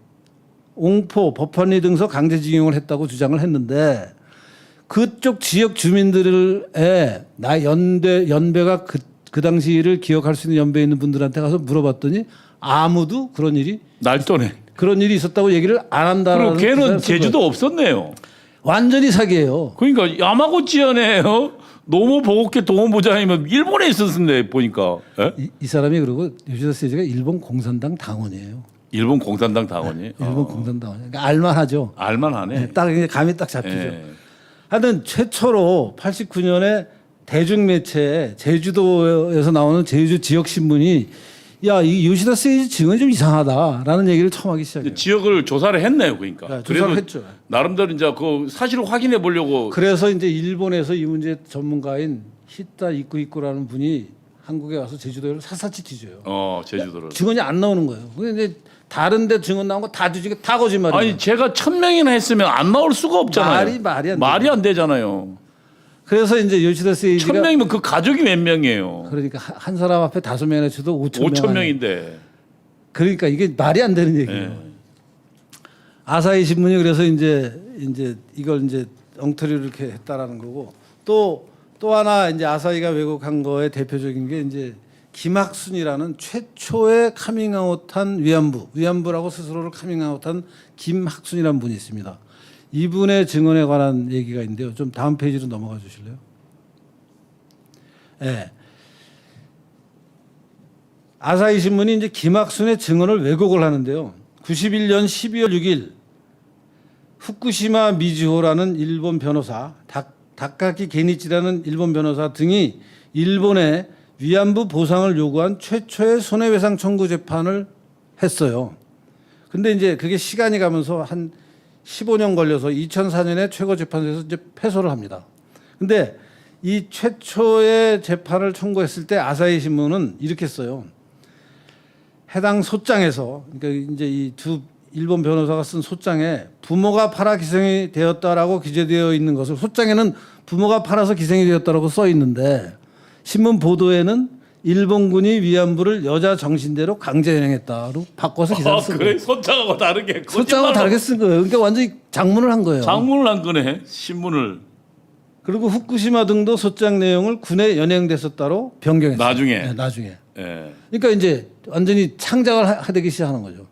옹포, 법헌리 등서 강제징용을 했다고 주장을 했는데 그쪽 지역 주민들의 연배가 그 당시를 기억할 수 있는 연배에 있는 분들한테 가서 물어봤더니 아무도 그런 일이 있었다고 얘기를 안 한다라는. 그리고 걔는 제주도 없었네요. 완전히 사기예요. 그러니까 야마구치현에 노무 보국회 동원부장이면 일본에 있었는데 보니까. 이 사람이 그리고 요시다 세이지가 일본 공산당 당원이에요. 일본 공산당 당원이. 일본 공산당 당원. 그러니까 알만하죠. 알만하네. 딱 이제 감이 딱 잡히죠. 예. 하여튼 최초로 89년에 대중매체에 제주도에서 나오는 제주 지역 신문이 야, 이 요시다 세이지 증언이 좀 이상하다라는 얘기를 처음 하기 시작해요. 지역을 조사를 했네요, 그러니까. 네, 조사를 했죠. 나름대로 이제 그 사실을 확인해 보려고. 그래서 이제 일본에서 이 문제 전문가인 히타 이쿠이쿠라는 분이 한국에 와서 제주도를 샅샅이 뒤져요. 제주도를. 증언이 안 나오는 거예요. 근데 이제 다른데 증언 나온 거 다 뒤지고 다 거짓말이에요. 아니 제가 1,000명이나 했으면 안 나올 수가 없잖아요. 말이 안 되잖아요. 그래서 이제 요시다 세이지가 1,000명이면 그 가족이 몇 명이에요? 그러니까 한 사람 앞에 5명이나 쳐도 5,000명인데. 그러니까 이게 말이 안 되는 얘기예요. 네. 아사히 신문이 그래서 이제 이걸 이제 엉터리로 이렇게 했다라는 거고 또 하나 이제 아사히가 왜곡한 거의 대표적인 게 이제 김학순이라는 최초의 카밍아웃한 위안부라고 스스로를 카밍아웃한 김학순이라는 분이 있습니다. 이분의 증언에 관한 얘기가 있는데요. 좀 다음 페이지로 넘어가 주실래요? 네. 아사히 신문이 이제 김학순의 증언을 왜곡을 하는데요. 91년 12월 6일 후쿠시마 미즈호라는 일본 변호사, 다카키 게니치라는 일본 변호사 등이 일본에 위안부 보상을 요구한 최초의 손해배상 청구 재판을 했어요. 근데 이제 그게 시간이 가면서 한 15년 걸려서 2004년에 최고재판소에서 이제 패소를 합니다. 근데 이 최초의 재판을 청구했을 때 아사히 신문은 이렇게 써요. 해당 소장에서 그러니까 이제 이 두 일본 변호사가 쓴 소장에 부모가 팔아 기생이 되었다라고 기재되어 있는 것을 소장에는 부모가 팔아서 기생이 되었다라고 써 있는데 신문 보도에는 일본군이 위안부를 여자 정신대로 강제 연행했다로 바꿔서 기사를 쓴 거예요. 그래 소장하고 다르게. 소장하고 다르게 쓴 거예요. 그러니까 완전히 장문을 한 거예요. 장문을 한 거네 신문을. 그리고 후쿠시마 등도 소장 내용을 군에 연행됐었다로 변경했어요. 나중에. 네, 나중에. 예. 그러니까 이제 완전히 창작을 하되기 시작하는 거죠.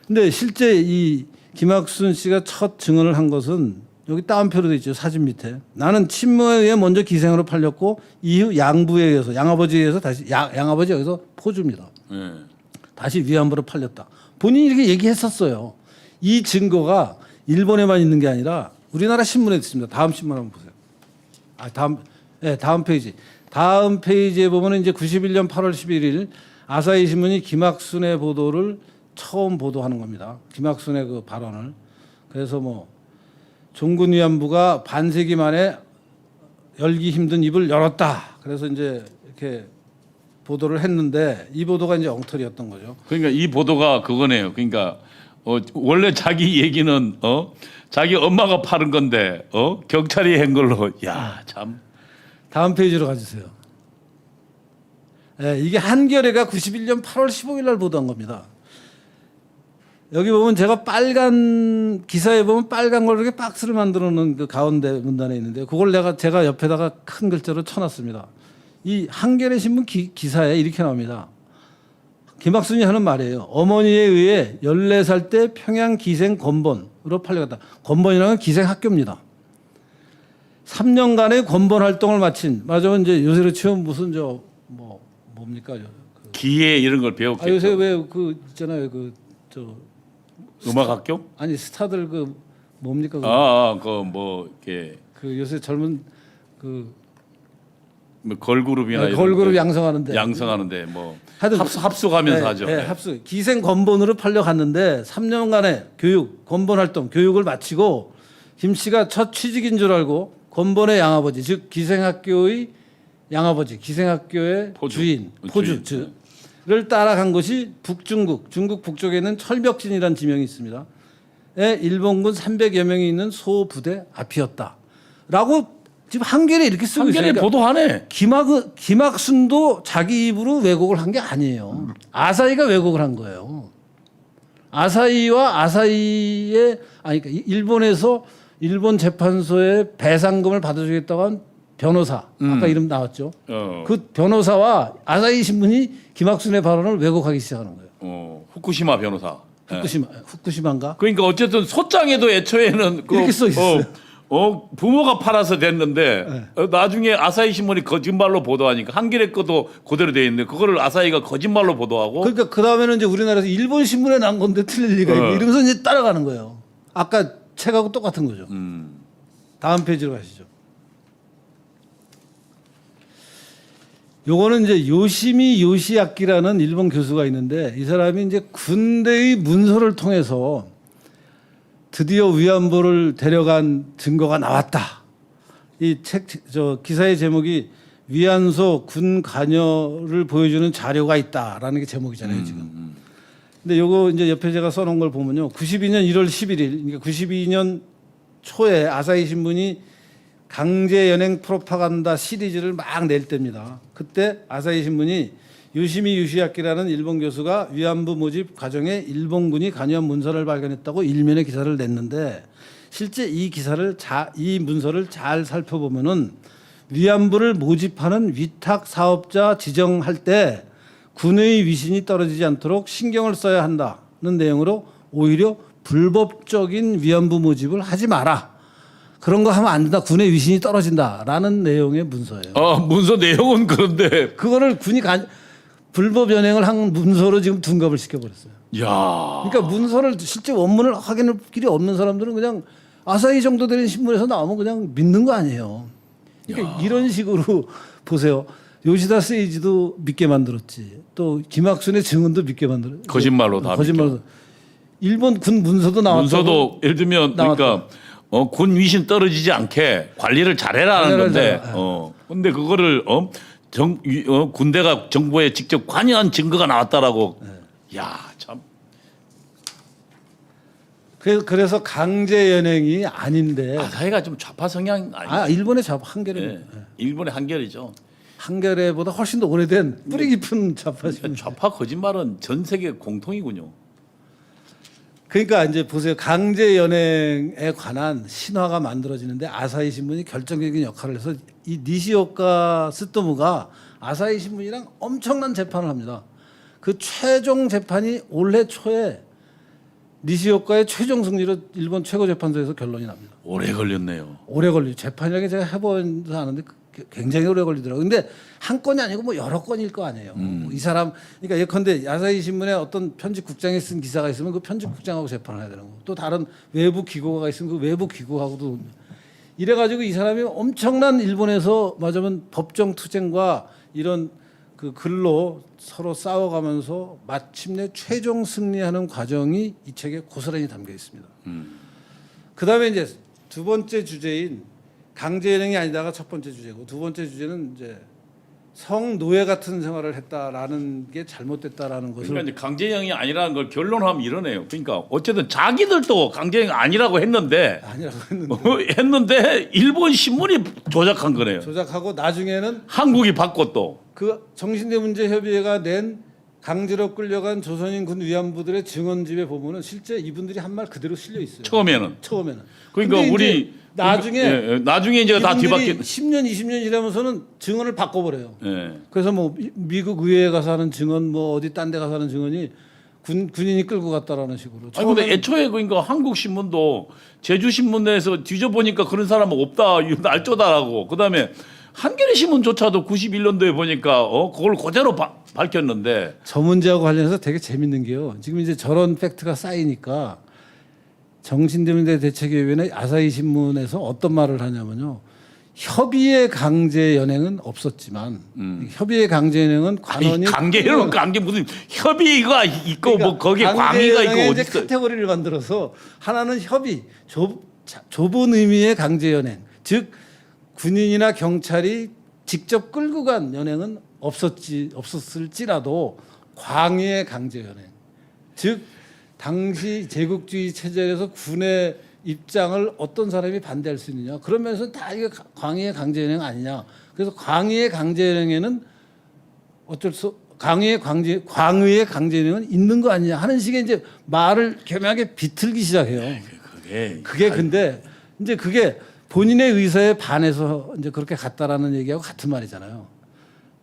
근데 실제 이 김학순 씨가 첫 증언을 한 것은 여기 따옴표로 돼 있죠. 사진 밑에. 나는 친모에 의해 먼저 기생으로 팔렸고 이후 양부에 의해서 양아버지에 의해서 다시 양아버지 여기서 포주입니다. 예. 다시 위안부로 팔렸다. 본인이 이렇게 얘기했었어요. 이 증거가 일본에만 있는 게 아니라 우리나라 신문에 있습니다. 다음 신문 한번 보세요. 다음 페이지. 다음 페이지에 보면 이제 91년 8월 11일 아사히 신문이 김학순의 보도를 처음 보도하는 겁니다. 김학순의 그 발언을. 그래서 뭐 종군 위안부가 반세기 만에 열기 힘든 입을 열었다. 그래서 이제 이렇게 보도를 했는데 이 보도가 이제 엉터리였던 거죠. 그러니까 이 보도가 그거네요. 그러니까 원래 자기 얘기는 자기 엄마가 파는 건데 경찰이 한 걸로 야 참. 다음 페이지로 가주세요. 네, 이게 한겨레가 91년 8월 15일 날 보도한 겁니다. 여기 보면 제가 빨간 기사에 보면 빨간 걸 이렇게 박스를 만들어 놓은 그 가운데 문단에 있는데 그걸 제가 옆에다가 큰 글자로 쳐놨습니다. 이 한겨레 신문 기사에 이렇게 나옵니다. 김학순이 하는 말이에요. 어머니에 의해 14살 때 평양 기생 건본으로 팔려갔다. 건본이라는 기생 학교입니다. 3년간의 건본 활동을 마친 맞아요. 이제 요새로 치면 무슨 뭡니까? 기회 이런 걸 배웠겠죠. 요새 왜 그 있잖아요. 음악학교? 아니 스타들 그 뭡니까? 그 뭐 이렇게 그 요새 젊은 그 뭐 걸그룹이나 이런 걸그룹 거 양성하는데 뭐 하여튼 합숙하면서 네, 하죠. 네, 합숙. 기생 건본으로 팔려갔는데 3년간의 교육, 건본 활동, 교육을 마치고 김 씨가 첫 취직인 줄 알고 건본의 양아버지, 즉 기생학교의 양아버지, 기생학교의 주인, 포주를 따라간 것이 중국 북쪽에 있는 철벽진이라는 지명이 있습니다. 일본군 300여 명이 있는 소부대 앞이었다라고 지금 한겨레 이렇게 쓰고 있어요. 한겨레 보도하네. 김학순도 자기 입으로 왜곡을 한 게 아니에요. 아사히가 왜곡을 한 거예요. 아사히와 아사히의 그러니까 일본에서 일본 재판소에 배상금을 받아주겠다고 한 변호사 아까 이름 나왔죠. 그 변호사와 아사히 신문이 김학순의 발언을 왜곡하기 시작하는 거예요. 후쿠시마 변호사. 후쿠시마인가? 그러니까 어쨌든 소장에도 애초에는 이렇게 써 있어요. 부모가 팔아서 됐는데 나중에 아사히 신문이 거짓말로 보도하니까 한겨레 것도 그대로 돼 있는데 그거를 아사히가 거짓말로 보도하고. 그러니까 그 다음에는 이제 우리나라에서 일본 신문에 난 건데 틀릴 리가 있고 이러면서 이제 따라가는 거예요. 아까 책하고 똑같은 거죠. 다음 페이지로 가시죠. 요거는 이제 요시미 요시아키라는 일본 교수가 있는데 이 사람이 이제 군대의 문서를 통해서 드디어 위안부를 데려간 증거가 나왔다. 이 기사의 제목이 위안소 군 관여를 보여주는 자료가 있다라는 게 제목이잖아요, 지금. 근데 요거 이제 옆에 제가 써놓은 걸 보면요. 92년 1월 11일, 그러니까 92년 초에 아사히 신문이 강제 연행 프로파간다 시리즈를 막 낼 때입니다. 그때 아사히 신문이 요시미 유시아키라는 일본 교수가 위안부 모집 과정에 일본군이 관여한 문서를 발견했다고 일면의 기사를 냈는데 실제 이 문서를 잘 살펴보면은 위안부를 모집하는 위탁 사업자 지정할 때 군의 위신이 떨어지지 않도록 신경을 써야 한다는 내용으로 오히려 불법적인 위안부 모집을 하지 마라. 그런 거 하면 안 된다. 군의 위신이 떨어진다라는 내용의 문서예요. 문서 내용은 그런데. 그거를 군이 불법 연행을 한 문서로 지금 둔갑을 시켜버렸어요. 야. 그러니까 문서를 실제 원문을 확인할 길이 없는 사람들은 그냥 아사히 정도 되는 신문에서 나오면 그냥 믿는 거 아니에요. 그러니까 이런 식으로 보세요. 요시다 세이지도 믿게 만들었지. 또 김학순의 증언도 믿게 만들었지. 거짓말로 다 거짓말로. 일본 군 문서도 나왔고. 문서도 예를 들면 그러니까 군 위신 떨어지지 않게 관리를 잘해라는 건데. 근데 그거를 군대가 정부에 직접 관여한 증거가 나왔다라고. 야, 참. 그래서 강제 연행이 아닌데. 아사히가 좀 좌파 성향 아니에요? 일본의 한겨레. 네. 일본의 한결이죠. 한겨레보다 훨씬 더 오래된 뿌리 깊은 좌파. 좌파 거짓말은 전 세계 공통이군요. 그러니까 이제 보세요. 강제 연행에 관한 신화가 만들어지는데 아사히 신문이 결정적인 역할을 해서 이 니시오카 스토무가 아사히 신문이랑 엄청난 재판을 합니다. 그 최종 재판이 올해 초에 니시오카의 최종 승리로 일본 최고재판소에서 결론이 납니다. 오래 걸렸네요. 오래 걸리죠. 재판이라는 게 제가 해보면서 아는데 굉장히 오래 걸리더라고요. 근데 한 건이 아니고 뭐 여러 건일 거 아니에요. 이 사람, 그러니까 예컨대 야사히 신문에 어떤 편집국장이 쓴 기사가 있으면 그 편집국장하고 재판을 해야 되는 거고 또 다른 외부 기고가 있으면 그 외부 기고하고도 이래가지고 이 사람이 엄청난 일본에서 맞으면 법정 투쟁과 이런 그 글로 서로 싸워가면서 마침내 최종 승리하는 과정이 이 책에 고스란히 담겨 있습니다. 그 다음에 이제 두 번째 주제인 강제연행이 아니다가 첫 번째 주제고 두 번째 주제는 이제 성노예 같은 생활을 했다라는 게 잘못됐다라는 것을 그러니까 이제 강제형이 아니라는 걸 결론하면 이러네요. 그러니까 어쨌든 자기들도 강제형 아니라고 했는데 아니라고 했는데 했는데 일본 신문이 조작한 거네요. 조작하고 나중에는 한국이 받고 또 그 정신대 문제 협의회가 낸 강제로 끌려간 조선인 군 위안부들의 증언집에 보면은 실제 이분들이 한 말 그대로 실려 있어요. 처음에는. 그러니까 근데 우리 우리 나중에 나중에 이제 다 이분들이 뒤바뀌. 10년 20년 지나면서는 증언을 바꿔버려요. 예. 그래서 뭐 미국 의회에 가서 하는 증언, 뭐 어디 딴 데 가서 하는 증언이 군인이 끌고 갔다라는 식으로. 아니 근데 애초에 그러니까 한국 신문도 제주 신문에서 뒤져 보니까 그런 사람은 없다, 날조다라고. 그다음에 한겨레 신문조차도 91년도에 보니까 그걸 그대로 밝혔는데. 저 문제하고 관련해서 되게 재밌는 게요. 지금 이제 저런 팩트가 쌓이니까 정신대문제 대책위원회 아사히 신문에서 어떤 말을 하냐면요. 협의의 강제 연행은 없었지만 협의의 강제 연행은 관원이 강제 무슨 협의가 있고 그러니까 뭐 거기에 광의가 있고 어디 이제 있어? 카테고리를 만들어서 하나는 협의 좁은 의미의 강제 연행 즉 군인이나 경찰이 직접 끌고 간 연행은 없었을지라도 광의의 강제 연행 즉 당시 제국주의 체제에서 군의 입장을 어떤 사람이 반대할 수 있느냐 그러면서 다 이게 광의의 강제 연행 아니냐 그래서 광의의 강제 연행에는 광의의 강제 연행은 있는 거 아니냐 하는 식의 이제 말을 교묘하게 비틀기 시작해요. 그게 근데 이제 그게 본인의 의사에 반해서 이제 그렇게 갔다라는 얘기하고 같은 말이잖아요.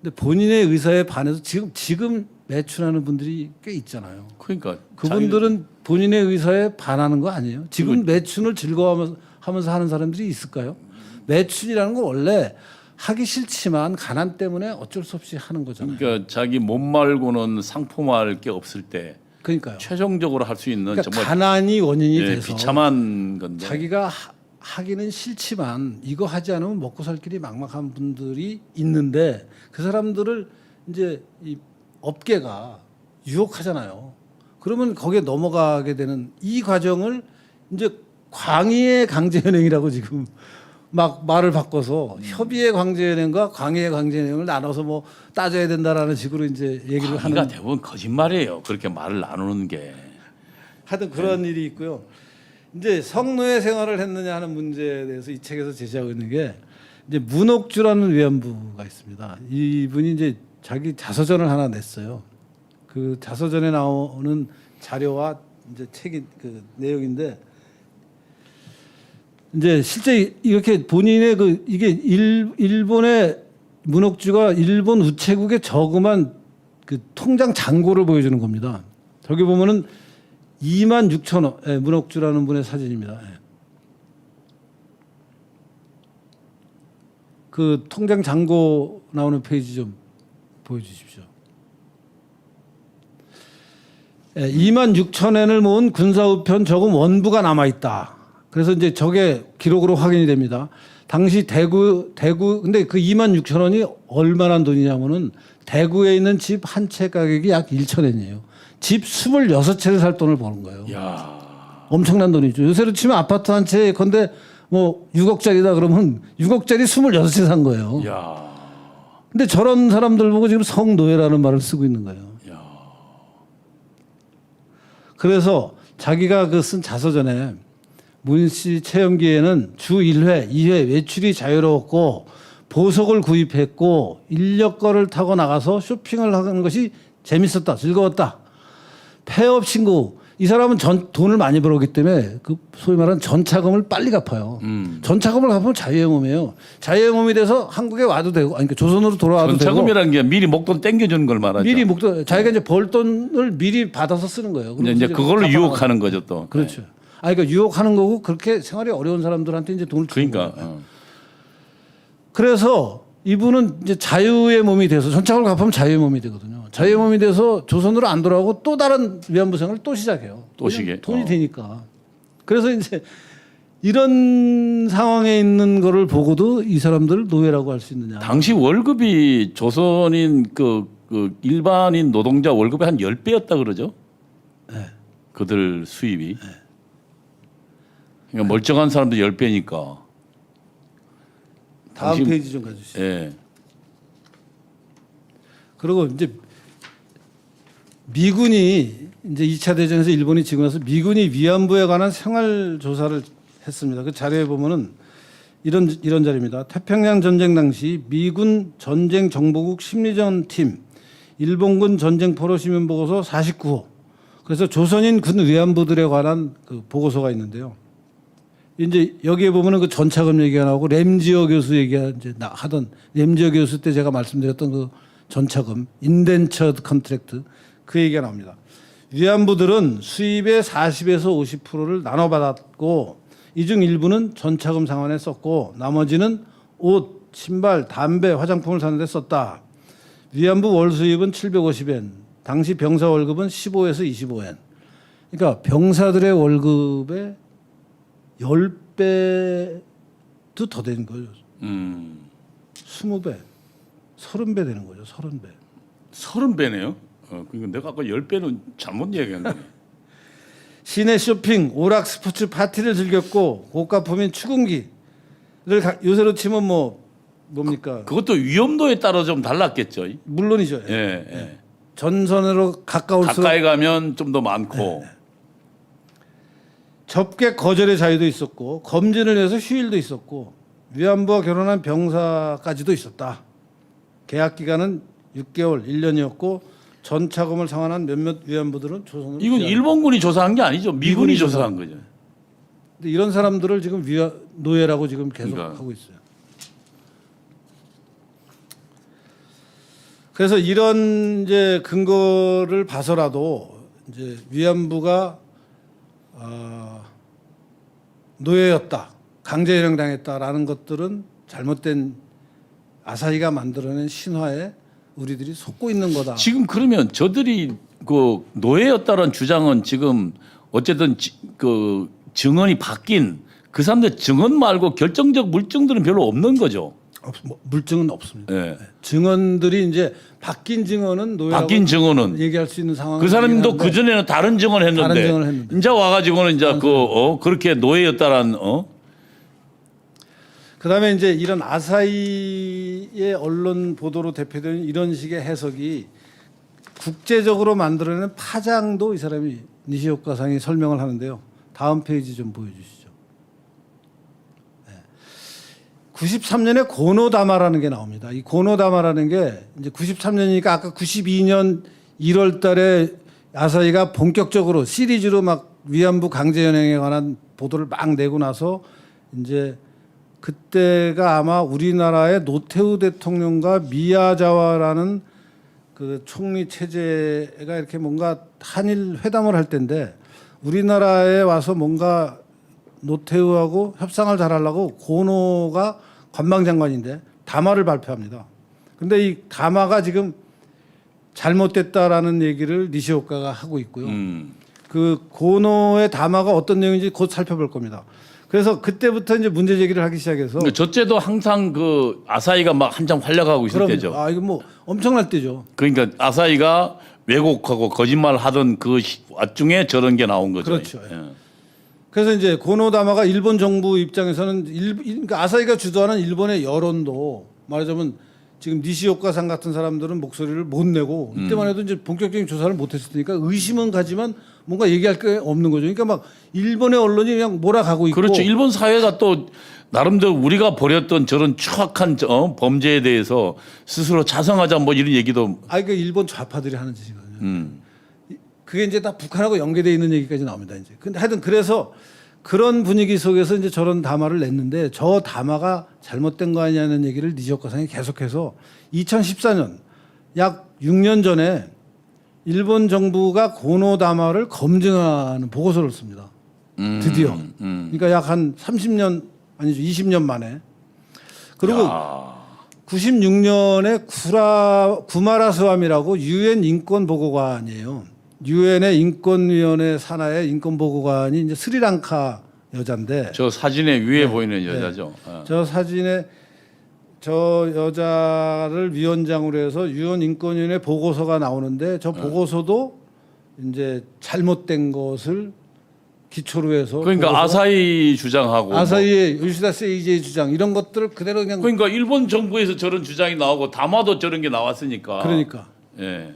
근데 본인의 의사에 반해서 지금 매춘하는 분들이 꽤 있잖아요. 그러니까 그분들은 본인의 의사에 반하는 거 아니에요? 지금 매춘을 즐거워하면서 하는 사람들이 있을까요? 매춘이라는 건 원래 하기 싫지만 가난 때문에 어쩔 수 없이 하는 거잖아요. 그러니까 자기 몸 말고는 상품할 게 없을 때 그러니까요. 최종적으로 할 수 있는 그러니까 정말 가난이 원인이 돼서 비참한 건데 자기가 하기는 싫지만 이거 하지 않으면 먹고 살 길이 막막한 분들이 있는데 그 사람들을 이제 이 업계가 유혹하잖아요. 그러면 거기에 넘어가게 되는 이 과정을 이제 광의의 강제연행이라고 지금 막 말을 바꿔서 협의의 강제연행과 광의의 강제연행을 나눠서 뭐 따져야 된다라는 식으로 이제 얘기를 광의가 하는 대부분 거짓말이에요. 그렇게 말을 나누는 게. 하여튼 그런 일이 있고요. 이제 성노예 생활을 했느냐 하는 문제에 대해서 이 책에서 제시하고 있는 게 이제 문옥주라는 위안부가 있습니다. 이분이 이제 자기 자서전을 하나 냈어요. 그 자서전에 나오는 자료와 이제 책이 그 내용인데 이제 실제 이렇게 본인의 그 이게 일본의 문옥주가 일본 우체국의 저금한 그 통장 잔고를 보여주는 겁니다. 저기 보면은 26,000원 예, 문옥주라는 분의 사진입니다. 예. 그 통장 잔고 나오는 페이지 좀 보여주십시오. 26,000엔을 모은 군사우편 저금 원부가 남아 있다. 그래서 이제 저게 기록으로 확인이 됩니다. 당시 대구 근데 그 26,000원이 얼마나 돈이냐면은 대구에 있는 집 한 채 가격이 약 1,000엔이에요. 집 26채를 살 돈을 버는 거예요. 야. 엄청난 돈이죠. 요새로 치면 아파트 한 채 건데 뭐 6억짜리다 그러면 6억짜리 26채 산 거예요. 야. 근데 저런 사람들 보고 지금 성노예라는 말을 쓰고 있는 거예요. 야. 그래서 자기가 그 쓴 자서전에 문 씨 체험기에는 주 1회, 2회 외출이 자유로웠고 보석을 구입했고 인력거를 타고 나가서 쇼핑을 하는 것이 재밌었다, 즐거웠다. 폐업 신고. 이 사람은 돈을 많이 벌었기 때문에 그 소위 말하는 전차금을 빨리 갚아요. 전차금을 갚으면 자유의 몸이에요. 자유의 몸이 돼서 한국에 와도 되고, 아니, 그러니까 조선으로 돌아와도 되고. 전차금이라는 게 미리 목돈 땡겨주는 걸 말하죠. 미리 목돈, 자기가 이제 벌 돈을 미리 받아서 쓰는 거예요. 이제 그걸로 갚아나가는 유혹하는 거죠 또. 그렇죠. 아, 그러니까 유혹하는 거고 그렇게 생활이 어려운 사람들한테 이제 돈을 주는 그러니까. 거예요. 그래서 이분은 이제 자유의 몸이 돼서 전차금을 갚으면 자유의 몸이 되거든요. 자유의 몸이 돼서 조선으로 안 돌아오고 또 다른 위안부 생활을 또 시작해요. 또 시계. 돈이 되니까. 그래서 이제 이런 상황에 있는 거를 보고도 이 사람들을 노예라고 할 수 있느냐. 당시 월급이 조선인 그 일반인 노동자 월급의 한 10배였다 그러죠. 네. 그들 수입이. 그러니까 멀쩡한 사람도 10배니까. 다음 페이지 좀 가주시죠. 예. 그리고 이제 미군이 이제 2차 대전에서 일본이 지고 나서 미군이 위안부에 관한 생활 조사를 했습니다. 그 자료에 보면은 이런 자료입니다. 태평양 전쟁 당시 미군 전쟁 정보국 심리전 팀 일본군 전쟁 포로 시민 보고서 49호. 그래서 조선인 군 위안부들에 관한 그 보고서가 있는데요. 이제 여기에 보면은 그 전차금 얘기가 나오고 램지어 교수 얘기가 이제 하던 램지어 교수 때 제가 말씀드렸던 그 전차금 인덴처드 컨트랙트 그 얘기가 나옵니다. 위안부들은 수입의 40에서 50%를 나눠 받았고 이 중 일부는 전차금 상환에 썼고 나머지는 옷, 신발, 담배, 화장품을 사는 데 썼다. 위안부 월 수입은 750엔, 당시 병사 월급은 15에서 25엔. 그러니까 병사들의 월급의 10배도 더 되는 거죠. 20배, 30배 되는 거죠. 30배. 30배네요. 그러니까 내가 아까 10배는 잘못 얘기한 거네. 시내 쇼핑, 오락, 스포츠, 파티를 즐겼고 고가품인 추궁기를 요새로 치면 뭡니까? 그것도 위험도에 따라 좀 달랐겠죠. 물론이죠. 예, 예. 전선으로 가까울수록 가까이 가면 좀 더 많고. 접객 거절의 자유도 있었고 검진을 위해서 휴일도 있었고 위안부와 결혼한 병사까지도 있었다. 계약 기간은 6개월, 1년이었고 전차금을 상환한 몇몇 위안부들은 조선으로 이건 귀환. 일본군이 조사한 게 아니죠. 미군이 미군이 조사한 거죠. 근데 이런 사람들을 지금 노예라고 지금 계속 그러니까. 하고 있어요. 그래서 이런 이제 근거를 봐서라도 이제 위안부가 노예였다, 강제일행 당했다라는 것들은 잘못된 아사히가 만들어낸 신화에 우리들이 속고 있는 거다. 지금 그러면 저들이 그 노예였다는 주장은 지금 어쨌든 그 증언이 바뀐 그 사람들 증언 말고 결정적 물증들은 별로 없는 거죠. 물증은 없습니다. 예. 증언들이 이제 바뀐 증언은 노예라고 바뀐 증언은 얘기할 수 있는 상황. 그 사람도 그 전에는 다른 증언 다른 증언을 했는데 했는데. 이제 와가지고는 이제 그렇게 노예였다란 그다음에 이제 이런 아사히의 언론 보도로 대표되는 이런 식의 해석이 국제적으로 만들어내는 파장도 이 사람이 니시오카상이 설명을 하는데요. 다음 페이지 좀 보여주시죠. 93년에 고노다마라는 게 나옵니다. 이 고노다마라는 게 이제 93년이니까 아까 92년 1월 달에 아사히가 본격적으로 시리즈로 막 위안부 강제 연행에 관한 보도를 막 내고 나서 이제 그때가 아마 우리나라의 노태우 대통령과 미야자와라는 그 총리 체제가 이렇게 뭔가 한일 회담을 할 때인데 우리나라에 와서 뭔가 노태우하고 협상을 잘하려고 고노가 관방장관인데 담화를 발표합니다. 근데 이 담화가 지금 잘못됐다라는 얘기를 니시오카가 하고 있고요. 그 고노의 담화가 어떤 내용인지 곧 살펴볼 겁니다. 그래서 그때부터 이제 문제 제기를 하기 시작해서 저때도 항상 그 아사히가 막 한참 활약하고 있을 그럼, 때죠. 이거 뭐 엄청날 때죠. 그러니까 아사히가 왜곡하고 거짓말 하던 그 와중에 저런 게 나온 거죠. 그렇죠. 예. 그래서 이제 고노다마가 일본 정부 입장에서는 그러니까 아사히가 주도하는 일본의 여론도 말하자면 지금 니시오카상 같은 사람들은 목소리를 못 내고 이때만 해도 이제 본격적인 조사를 못 했을 테니까 의심은 가지만 뭔가 얘기할 게 없는 거죠. 그러니까 막 일본의 언론이 그냥 몰아가고 있고 그렇죠. 일본 사회가 또 나름대로 우리가 벌였던 저런 추악한 범죄에 대해서 스스로 자성하자 뭐 이런 얘기도 그 일본 좌파들이 하는 짓이거든요. 그게 이제 다 북한하고 연계되어 있는 얘기까지 나옵니다. 이제 근데 하여튼 그래서 그런 분위기 속에서 이제 저런 담화를 냈는데 저 담화가 잘못된 거 아니냐는 얘기를 니시오카상이 계속해서 2014년 약 6년 전에 일본 정부가 고노 담화를 검증하는 보고서를 씁니다. 드디어. 그러니까 약 한 30년 아니죠 20년 만에. 그리고 96년에 구마라스와미라고 유엔 인권보고관이에요. 유엔의 인권위원회 산하의 인권보고관이 이제 스리랑카 여자인데 저 사진에 위에 보이는 여자죠. 저 사진에 저 여자를 위원장으로 해서 유엔 인권위원회 보고서가 나오는데 저 보고서도 이제 잘못된 것을 기초로 해서 그러니까 아사히 주장하고 아사히의 요시다 세이지의 주장 이런 것들을 그대로 그냥 그러니까 일본 정부에서 저런 주장이 나오고 담화도 저런 게 나왔으니까. 그러니까 예.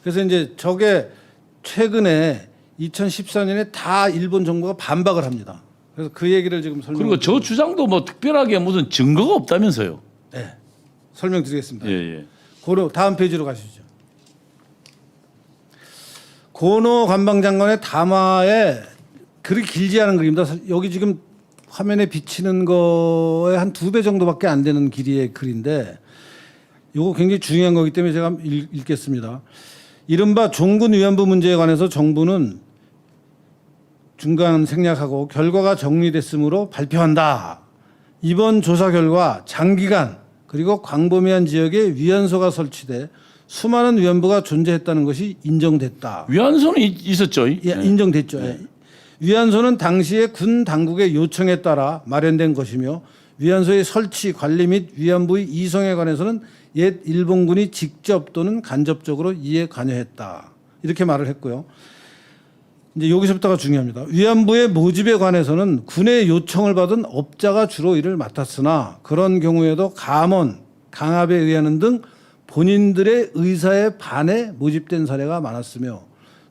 그래서 이제 저게 최근에 2014년에 다 일본 정부가 반박을 합니다. 그래서 그 얘기를 지금 그리고 저 주장도 뭐 특별하게 무슨 증거가 없다면서요. 네, 설명드리겠습니다. 예, 예. 고노 다음 페이지로 가시죠. 고노 관방장관의 담화에 그렇게 길지 않은 글입니다. 여기 지금 화면에 비치는 거에 한 2배 정도밖에 안 되는 길이의 글인데 이거 굉장히 중요한 거기 때문에 제가 읽겠습니다. 이른바 종군 위안부 문제에 관해서 정부는 중간 생략하고 결과가 정리됐으므로 발표한다. 이번 조사 결과 장기간 그리고 광범위한 지역에 위안소가 설치돼 수많은 위안부가 존재했다는 것이 인정됐다. 위안소는 있었죠. 예, 인정됐죠. 예. 위안소는 당시의 군 당국의 요청에 따라 마련된 것이며 위안소의 설치, 관리 및 위안부의 이송에 관해서는 옛 일본군이 직접 또는 간접적으로 이에 관여했다. 이렇게 말을 했고요. 이제 여기서부터가 중요합니다. 위안부의 모집에 관해서는 군의 요청을 받은 업자가 주로 이를 맡았으나 그런 경우에도 감원, 강압에 의하는 등 본인들의 의사에 반해 모집된 사례가 많았으며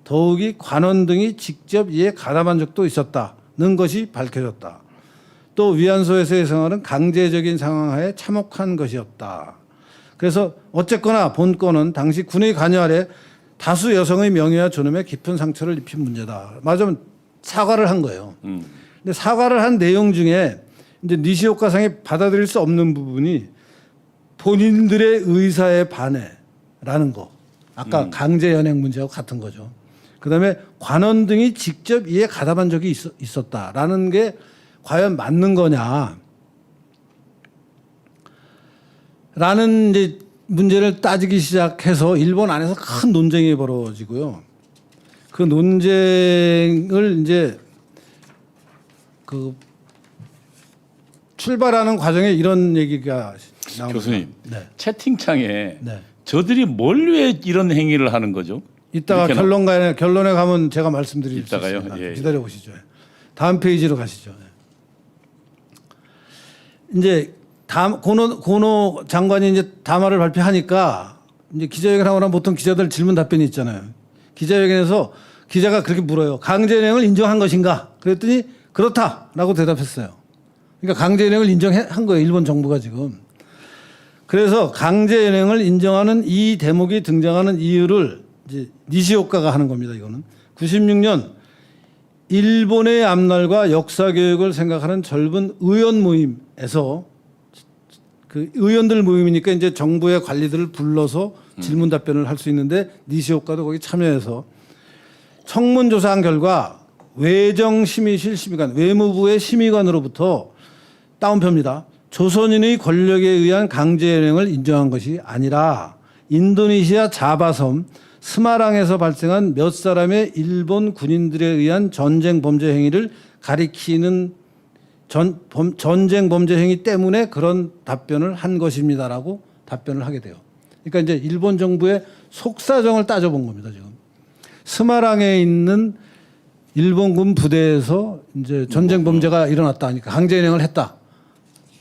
더욱이 관원 등이 직접 이에 가담한 적도 있었다는 것이 밝혀졌다. 또 위안소에서의 생활은 강제적인 상황하에 참혹한 것이었다. 그래서 어쨌거나 본 건은 당시 군의 관여 아래 다수 여성의 명예와 존엄에 깊은 상처를 입힌 문제다. 맞으면 사과를 한 거예요. 근데 사과를 한 내용 중에 이제 니시오카상이 받아들일 수 없는 부분이 본인들의 의사에 반해라는 거. 아까 강제 연행 문제하고 같은 거죠. 그다음에 관원 등이 직접 이에 가담한 적이 있었다라는 게 과연 맞는 거냐? 라는 이제 문제를 따지기 시작해서 일본 안에서 큰 논쟁이 벌어지고요. 그 논쟁을 이제 그 출발하는 과정에 이런 얘기가 나옵니다. 교수님, 네. 채팅창에 네. 저들이 뭘 위해 이런 행위를 하는 거죠? 이따가 결론에 가면 제가 말씀드릴 수 이따가요? 있습니다. 예, 예. 기다려 보시죠. 다음 페이지로 가시죠. 이제 고노 장관이 이제 담화를 발표하니까 이제 기자회견 하거나 보통 기자들 질문 답변이 있잖아요. 기자회견에서 기자가 그렇게 물어요. 강제연행을 인정한 것인가? 그랬더니 그렇다라고 대답했어요. 그러니까 강제연행을 인정한 거예요. 일본 정부가 지금. 그래서 강제연행을 인정하는 이 대목이 등장하는 이유를 이제 니시오카가 하는 겁니다. 이거는 96년 일본의 앞날과 역사 교육을 생각하는 젊은 의원 모임에서 그 의원들 모임이니까 이제 정부의 관리들을 불러서 질문 답변을 할 수 있는데 니시오카도 거기 참여해서 청문 조사한 결과 외정심의실 심의관, 외무부의 심의관으로부터 다운표입니다. 조선인의 권력에 의한 강제연행을 인정한 것이 아니라 인도네시아 자바섬 스마랑에서 발생한 몇 사람의 일본 군인들에 의한 전쟁 범죄 행위를 가리키는 전쟁 범죄 행위 때문에 그런 답변을 한 것입니다라고 답변을 하게 돼요. 그러니까 이제 일본 정부의 속사정을 따져본 겁니다. 지금 스마랑에 있는 일본군 부대에서 이제 전쟁 범죄가 일어났다 하니까 강제연행을 했다.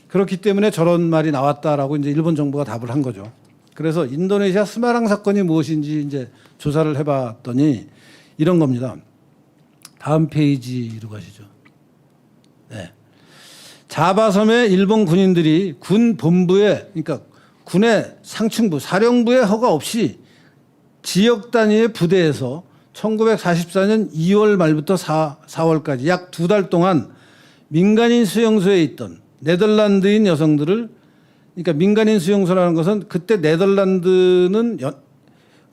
그렇기 때문에 저런 말이 나왔다라고 이제 일본 정부가 답을 한 거죠. 그래서 인도네시아 스마랑 사건이 무엇인지 이제 조사를 해봤더니 이런 겁니다. 다음 페이지로 가시죠. 네. 자바섬의 일본 군인들이 군 본부에, 그러니까 군의 상층부, 사령부의 허가 없이 지역 단위의 부대에서 1944년 2월 말부터 4월까지 약 2달 동안 민간인 수용소에 있던 네덜란드인 여성들을, 그러니까 민간인 수용소라는 것은 그때 네덜란드는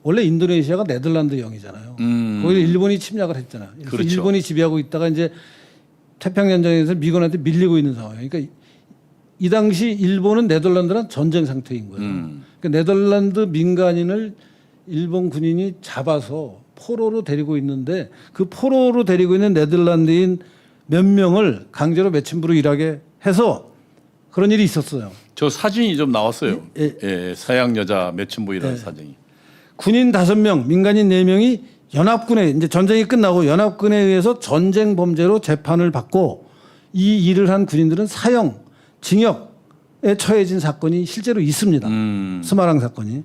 원래 인도네시아가 네덜란드형이잖아요. 거기를 일본이 침략을 했잖아요. 그렇죠. 일본이 지배하고 있다가 이제 태평양전에서 미군한테 밀리고 있는 상황이에요. 그러니까 이 당시 일본은 네덜란드랑 전쟁 상태인 거예요. 그러니까 네덜란드 민간인을 일본 군인이 잡아서 포로로 데리고 있는데 그 포로로 데리고 있는 네덜란드인 몇 명을 강제로 매침부로 일하게 해서 그런 일이 있었어요. 저 사진이 좀 나왔어요. 예, 예, 서양 여자 매춘부이라는 사진이. 군인 5명, 민간인 4명이 연합군에 이제 전쟁이 끝나고 연합군에 의해서 전쟁 범죄로 재판을 받고 이 일을 한 군인들은 사형, 징역에 처해진 사건이 실제로 있습니다. 스마랑 사건이.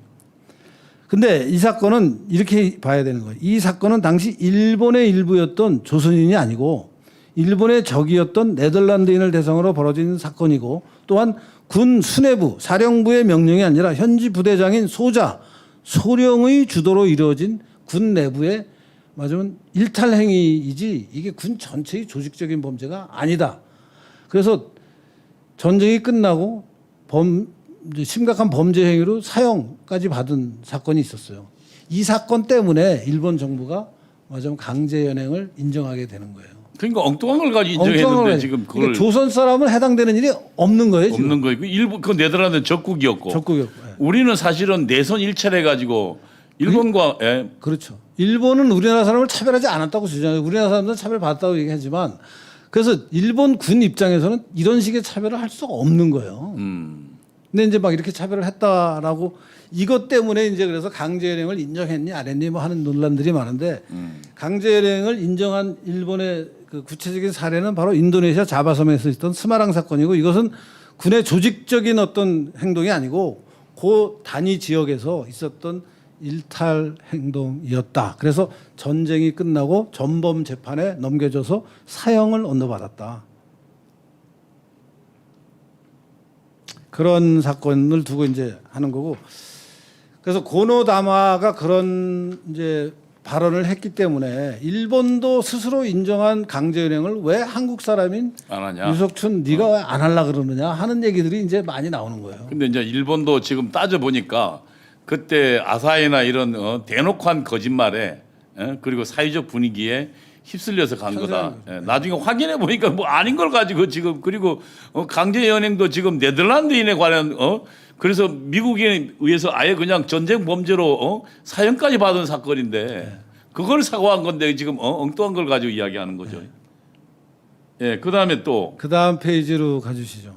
근데 이 사건은 이렇게 봐야 되는 거예요. 이 사건은 당시 일본의 일부였던 조선인이 아니고 일본의 적이었던 네덜란드인을 대상으로 벌어진 사건이고 또한 군 수뇌부, 사령부의 명령이 아니라 현지 부대장인 소자, 소령의 주도로 이루어진 군 내부의 맞으면 일탈 행위이지 이게 군 전체의 조직적인 범죄가 아니다. 그래서 전쟁이 끝나고 심각한 범죄 행위로 사형까지 받은 사건이 있었어요. 이 사건 때문에 일본 정부가 맞으면 강제연행을 인정하게 되는 거예요. 그러니까 엉뚱한 걸 가지고 인정했는데 지금 그걸 그러니까 조선 사람은 해당되는 일이 없는 거예요. 지금. 없는 거예요. 일본 그 네덜란드 적국이었고. 적국이었고. 예. 우리는 사실은 내선 일체를 가지고 일본과 예. 그렇죠. 일본은 우리나라 사람을 차별하지 않았다고 주장해요. 우리나라 사람들은 차별받았다고 얘기하지만 그래서 일본 군 입장에서는 이런 식의 차별을 할 수가 없는 거예요. 근데 이제 막 이렇게 차별을 했다라고 이것 때문에 이제 그래서 강제연행을 인정했니 안 했니 뭐 하는 논란들이 많은데 강제연행을 인정한 일본의 그 구체적인 사례는 바로 인도네시아 자바섬에서 있었던 스마랑 사건이고 이것은 군의 조직적인 어떤 행동이 아니고 그 단위 지역에서 있었던 일탈 행동이었다. 그래서 전쟁이 끝나고 전범 재판에 넘겨져서 사형을 언도받았다. 그런 사건을 두고 이제 하는 거고. 그래서 고노다마가 그런 이제 발언을 했기 때문에 일본도 스스로 인정한 강제연행을 왜 한국 사람인 안 하냐? 유석춘 네가 왜 안 하려 그러느냐 하는 얘기들이 이제 많이 나오는 거예요. 근데 이제 일본도 지금 따져 보니까 그때 아사히나 이런 대놓고 한 거짓말에 그리고 사회적 분위기에 휩쓸려서 간 거다. 예, 나중에 확인해 보니까 뭐 아닌 걸 가지고 지금 그리고 강제 연행도 지금 네덜란드인에 관한 그래서 미국에 의해서 아예 그냥 전쟁 범죄로 사형까지 받은 사건인데 그걸 사과한 건데 지금 엉뚱한 걸 가지고 이야기하는 거죠. 예, 그다음에 또 그다음 페이지로 가주시죠.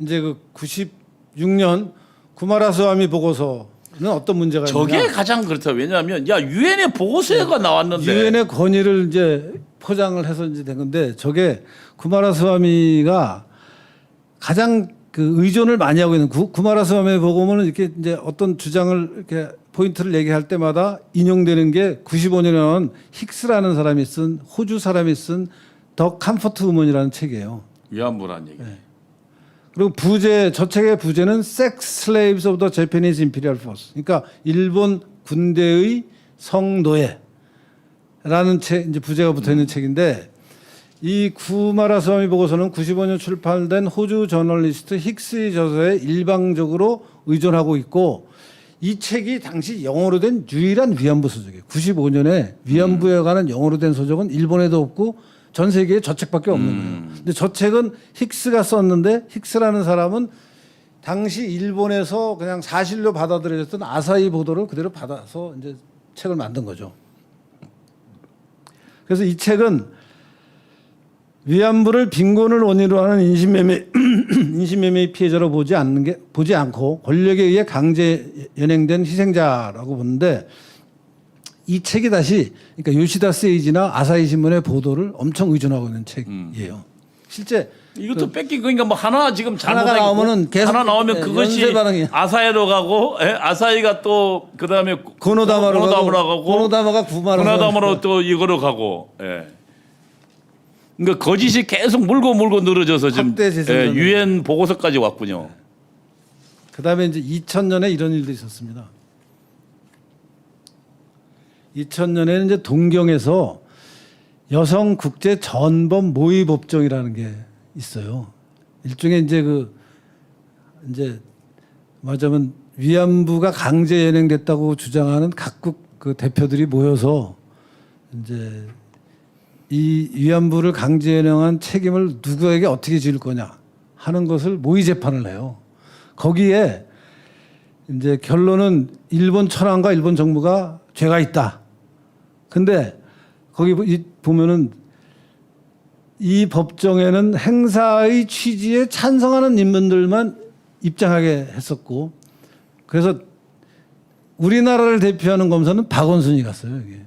이제 그 96년 구마라스와미 보고서는 어떤 문제가 저게 있느냐? 가장 그렇다. 왜냐하면 야 유엔의 보고서가 나왔는데 유엔의 건의를 이제 포장을 해서 이제 된 건데 저게 구마라스와미가 가장 그 의존을 많이 하고 있는 구마라스와미 보고문은 이렇게 이제 어떤 주장을 이렇게 포인트를 얘기할 때마다 인용되는 게 95년에 나온 힉스라는 사람이 쓴 호주 사람이 쓴 더 컴포트 우먼이라는 책이에요. 위안부란 얘기. 그리고 저 책의 부제는 Sex Slaves of the Japanese Imperial Force. 그러니까 일본 군대의 성노예라는 책 이제 부제가 붙어 있는 책인데 이 구마라스와미 보고서는 95년 출판된 호주 저널리스트 힉스의 저서에 일방적으로 의존하고 있고 이 책이 당시 영어로 된 유일한 위안부 서적이에요. 95년에 위안부에 관한 영어로 된 서적은 일본에도 없고 전 세계에 저 책밖에 없는 거예요. 근데 저 책은 힉스가 썼는데 힉스라는 사람은 당시 일본에서 그냥 사실로 받아들여졌던 아사히 보도를 그대로 받아서 이제 책을 만든 거죠. 그래서 이 책은 위안부를 빈곤을 원인으로 하는 인신매매 피해자로 보지 않고 권력에 의해 강제 연행된 희생자라고 보는데 이 책이 다시 그러니까 요시다 세이지나 아사히 신문의 보도를 엄청 의존하고 있는 책이에요. 실제 이것도 뺏긴 거니까 뭐 하나 지금 하나가 나오면은 계속 하나 나오면 그것이 연쇄 반응이야. 아사히로 가고 아사히가 또 그다음에 고노다마로 가고 고노다마가 고노다마로 또 이거로 가고 그러니까 거짓이 계속 물고 늘어져서 지금 확대 재생산을. 유엔 보고서까지 왔군요. 그다음에 이제 2000년에 이런 일도 있었습니다. 2000년에는 이제 동경에서 여성 국제 전범 모의 법정이라는 게 있어요. 일종의 이제 이제 말하자면 위안부가 강제 연행됐다고 주장하는 각국 그 대표들이 모여서 이제 이 위안부를 강제 연행한 책임을 누구에게 어떻게 지을 거냐 하는 것을 모의 재판을 해요. 거기에 이제 결론은 일본 천황과 일본 정부가 죄가 있다. 근데 거기 보면은 이 법정에는 행사의 취지에 찬성하는 인물들만 입장하게 했었고 그래서 우리나라를 대표하는 검사는 박원순이 갔어요. 여기.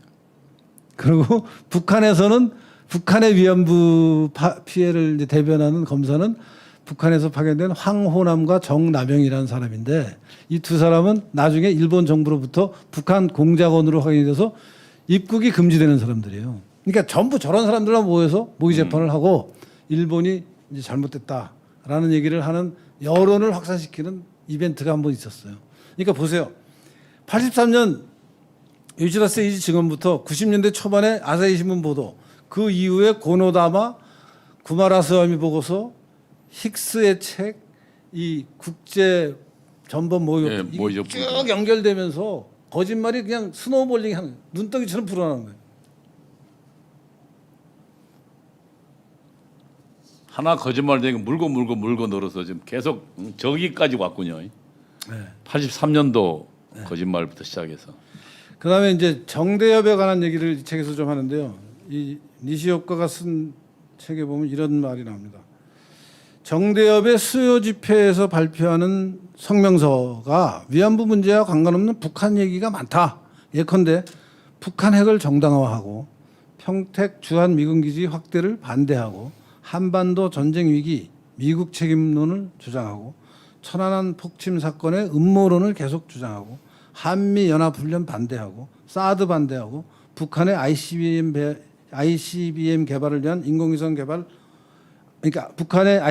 그리고 북한에서는 북한의 위안부 피해를 이제 대변하는 검사는 북한에서 파견된 황호남과 정남영이라는 사람인데 이 두 사람은 나중에 일본 정부로부터 북한 공작원으로 확인이 돼서 입국이 금지되는 사람들이에요. 그러니까 전부 저런 사람들만 모여서 모의 재판을 하고 일본이 이제 잘못됐다라는 얘기를 하는 여론을 확산시키는 이벤트가 한번 있었어요. 그러니까 보세요. 83년 요시다 세이지 증언부터 90년대 초반에 아사히 신문 보도, 그 이후에 고노다마, 구마라스와미 보고서, 힉스의 책, 이 국제 전범 모의 모의 쭉 연결되면서 거짓말이 그냥 스노우볼링 하는 눈덩이처럼 불어나는 거예요. 하나 거짓말 되니까 물고 늘어서 지금 계속 저기까지 왔군요. 83년도 거짓말부터 시작해서. 그다음에 이제 정대협에 관한 얘기를 이 책에서 좀 하는데요. 이 니시오카가 쓴 책에 보면 이런 말이 나옵니다. 정대협의 수요 집회에서 발표하는 성명서가 위안부 문제와 관관없는 북한 얘기가 많다. 예컨대 북한 핵을 정당화하고 평택 주한 미군 기지 확대를 반대하고 한반도 전쟁 위기 미국 책임론을 주장하고 천안함 폭침 사건의 음모론을 계속 주장하고 한미 연합 훈련 반대하고 사드 반대하고 북한의 ICBM 개발을 위한 인공위성 개발, 그러니까 북한의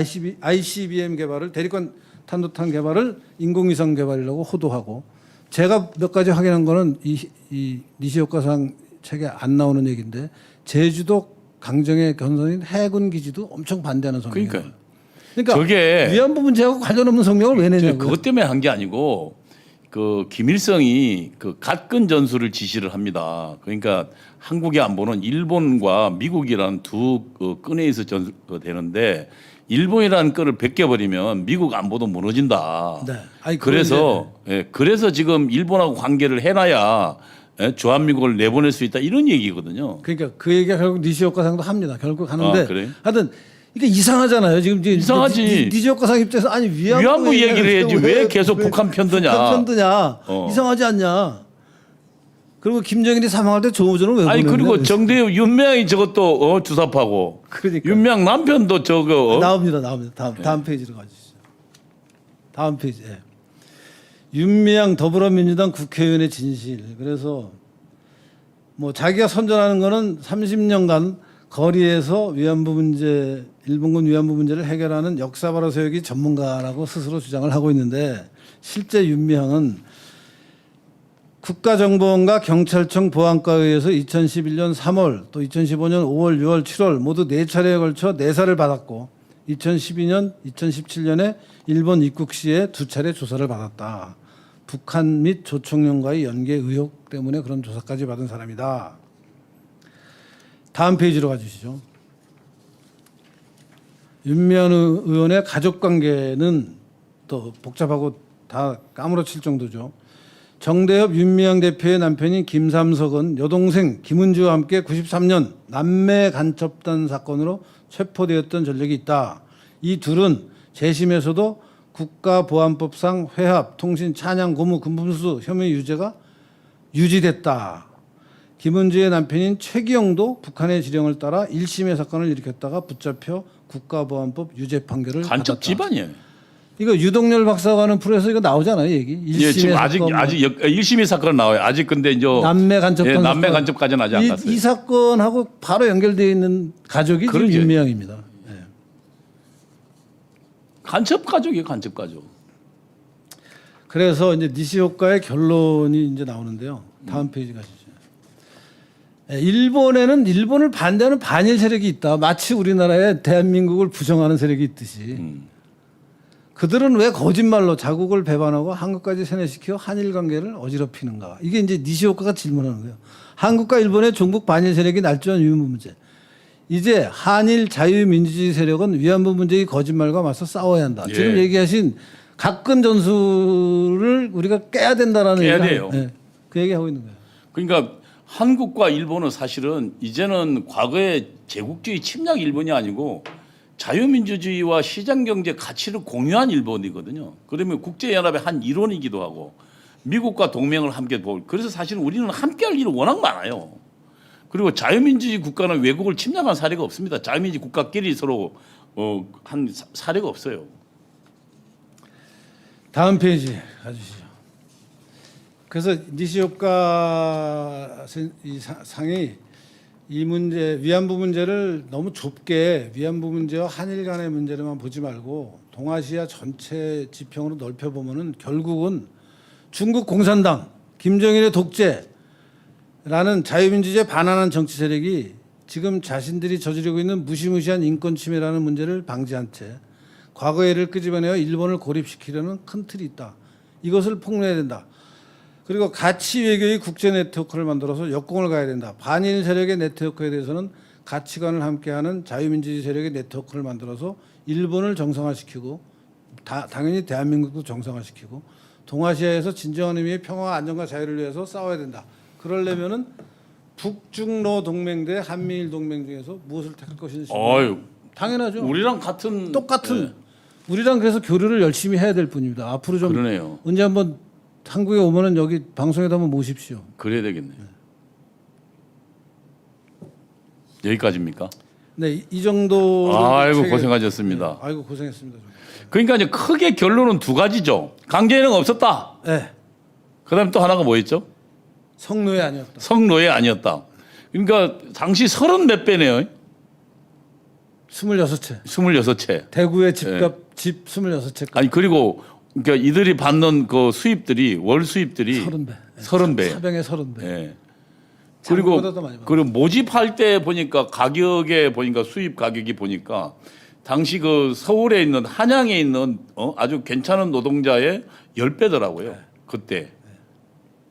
ICBM 개발을 대륙간 탄도탄 개발을 인공위성 개발이라고 호도하고, 제가 몇 가지 확인한 거는 이 니시오카상 책에 안 나오는 얘기인데 제주도 강정에 건설인 해군 기지도 엄청 반대하는 성명이에요. 그러니까 저게 위안부 문제하고 관련 없는 성명을 왜 내냐고요. 그것 때문에 한 게 아니고 그 김일성이 그 갓근 전술을 지시를 합니다. 그러니까 한국의 안보는 일본과 미국이라는 두 끈에서 되는데 일본이라는 끈을 벗겨버리면 미국 안보도 무너진다. 네. 아니, 그래서 그래서 지금 일본하고 관계를 해놔야 주한미국을 내보낼 수 있다 이런 얘기거든요. 그러니까 그 얘기가 결국 니시오카상도 합니다. 결국 하는데 그래요? 하여튼 이게 이상하잖아요. 지금 이상하지. 니시오카상 입장에서 아니 위안부 얘기를 해야지 왜 계속 북한 편드냐. 북한 편드냐. 이상하지 않냐. 그리고 김정일이 사망할 때 조우전은 왜 아니 보냈냐? 그리고 정대협 윤명이 저것도 주사파고 그러니까. 윤명 남편도 저거 나옵니다. 다음 페이지로 가주시죠. 다음 페이지. 예. 윤미향 더불어민주당 국회의원의 진실. 그래서 뭐 자기가 선전하는 거는 30년간 거리에서 위안부 문제, 일본군 위안부 문제를 해결하는 역사바로 세우기 전문가라고 스스로 주장을 하고 있는데 실제 윤미향은 국가정보원과 경찰청 보안과에 의해서 2011년 3월 또 2015년 5월, 6월, 7월 모두 4차례에 걸쳐 내사를 받았고 2012년, 2017년에 일본 입국 시에 2차례 조사를 받았다. 북한 및 조총련과의 연계 의혹 때문에 그런 조사까지 받은 사람이다. 다음 페이지로 가주시죠. 윤미향 의원의 가족관계는 또 복잡하고 다 까무러칠 정도죠. 정대협 윤미향 대표의 남편인 김삼석은 여동생 김은주와 함께 93년 남매 간첩단 사건으로 체포되었던 전력이 있다. 이 둘은 재심에서도 국가보안법상 회합, 통신, 찬양, 고무, 금품수 혐의 유죄가 유지됐다. 김은주의 남편인 최기영도 북한의 지령을 따라 1심의 사건을 일으켰다가 붙잡혀 국가보안법 유죄 판결을 간첩 받았다. 집안이에요. 이거 유동열 박사가 하는 프로에서 이거 나오잖아요, 얘기. 1심의 예, 지금 아직 사건, 1심의 사건은 나와요. 아직 근데 이제 남매 간첩단 예, 남매 사건. 간첩까지는 아직 안 갔어요. 이 사건하고 바로 연결되어 있는 가족이 지금 그러죠. 윤미향입니다. 예. 간첩 가족이에요, 간첩 가족. 그래서 이제 니시오카의 결론이 이제 나오는데요. 다음 페이지 가시죠. 예, 일본에는 일본을 반대하는 반일 세력이 있다. 마치 우리나라에 대한민국을 부정하는 세력이 있듯이. 그들은 왜 거짓말로 자국을 배반하고 한국까지 세뇌시켜 한일 관계를 어지럽히는가? 이게 이제 니시오카가 질문하는 거예요. 한국과 일본의 종북 반일 세력이 날조한 위안부 문제. 이제 한일 자유민주주의 세력은 위안부 문제의 거짓말과 맞서 싸워야 한다. 예. 지금 얘기하신 각근 전술을 우리가 깨야 된다라는 깨야 얘기가- 돼요. 예, 그 얘기하고 있는 거예요. 그러니까 한국과 일본은 사실은 이제는 과거의 제국주의 침략 일본이 아니고 자유민주주의와 시장경제 가치를 공유한 일본이거든요. 그러면 국제연합의 한 일원이기도 하고 미국과 동맹을 함께 볼. 그래서 사실은 우리는 함께할 일이 워낙 많아요. 그리고 자유민주주의 국가는 외국을 침략한 사례가 없습니다. 자유민주주의 국가끼리 서로 한 사례가 없어요. 다음 페이지 가주시죠. 그래서 니시오카 이 상이 이 문제 위안부 문제를 너무 좁게 위안부 문제와 한일 간의 문제로만 보지 말고 동아시아 전체 지평으로 넓혀 보면은 결국은 중국 공산당 김정일의 독재라는 자유민주주의에 반환한 정치 세력이 지금 자신들이 저지르고 있는 무시무시한 인권 침해라는 문제를 방지한 채 과거의 를 끄집어내어 일본을 고립시키려는 큰 틀이 있다. 이것을 폭로해야 된다. 그리고 가치 외교의 국제 네트워크를 만들어서 역공을 가야 된다. 반일 세력의 네트워크에 대해서는 가치관을 함께하는 자유민주주의 세력의 네트워크를 만들어서 일본을 정상화시키고 당연히 대한민국도 정상화시키고 동아시아에서 진정한 의미의 평화와 안정과 자유를 위해서 싸워야 된다. 그러려면은 북중러 동맹 대 한미일 동맹 중에서 무엇을 택할 것인지 당연하죠. 우리랑 같은 똑같은 네. 우리랑 그래서 교류를 열심히 해야 될 뿐입니다. 앞으로 좀 그러네요. 언제 한번 한국에 오면은 여기 방송에도 한번 모십시오. 그래야 되겠네요. 여기까지입니까? 네, 이 정도. 아이고 고생하셨습니다. 아이고 고생했습니다. 그러니까 이제 크게 결론은 두 가지죠. 강제는 없었다. 네, 그다음에 또 하나가 뭐였죠? 성노예 아니었다. 성노예 아니었다. 그러니까 당시 30 몇 배네요. 26채. 26채. 대구의 집값 집 26채. 아니 그리고 그러니까 이들이 받는 그 수입들이 월 수입들이 30배. 30배. 사병의 30배. 예. 장보다도 많이 받았어요. 그리고 모집할 때 보니까 가격에 보니까 수입 가격이 보니까 당시 그 서울에 있는 한양에 있는 아주 괜찮은 노동자의 10배더라고요. 그때.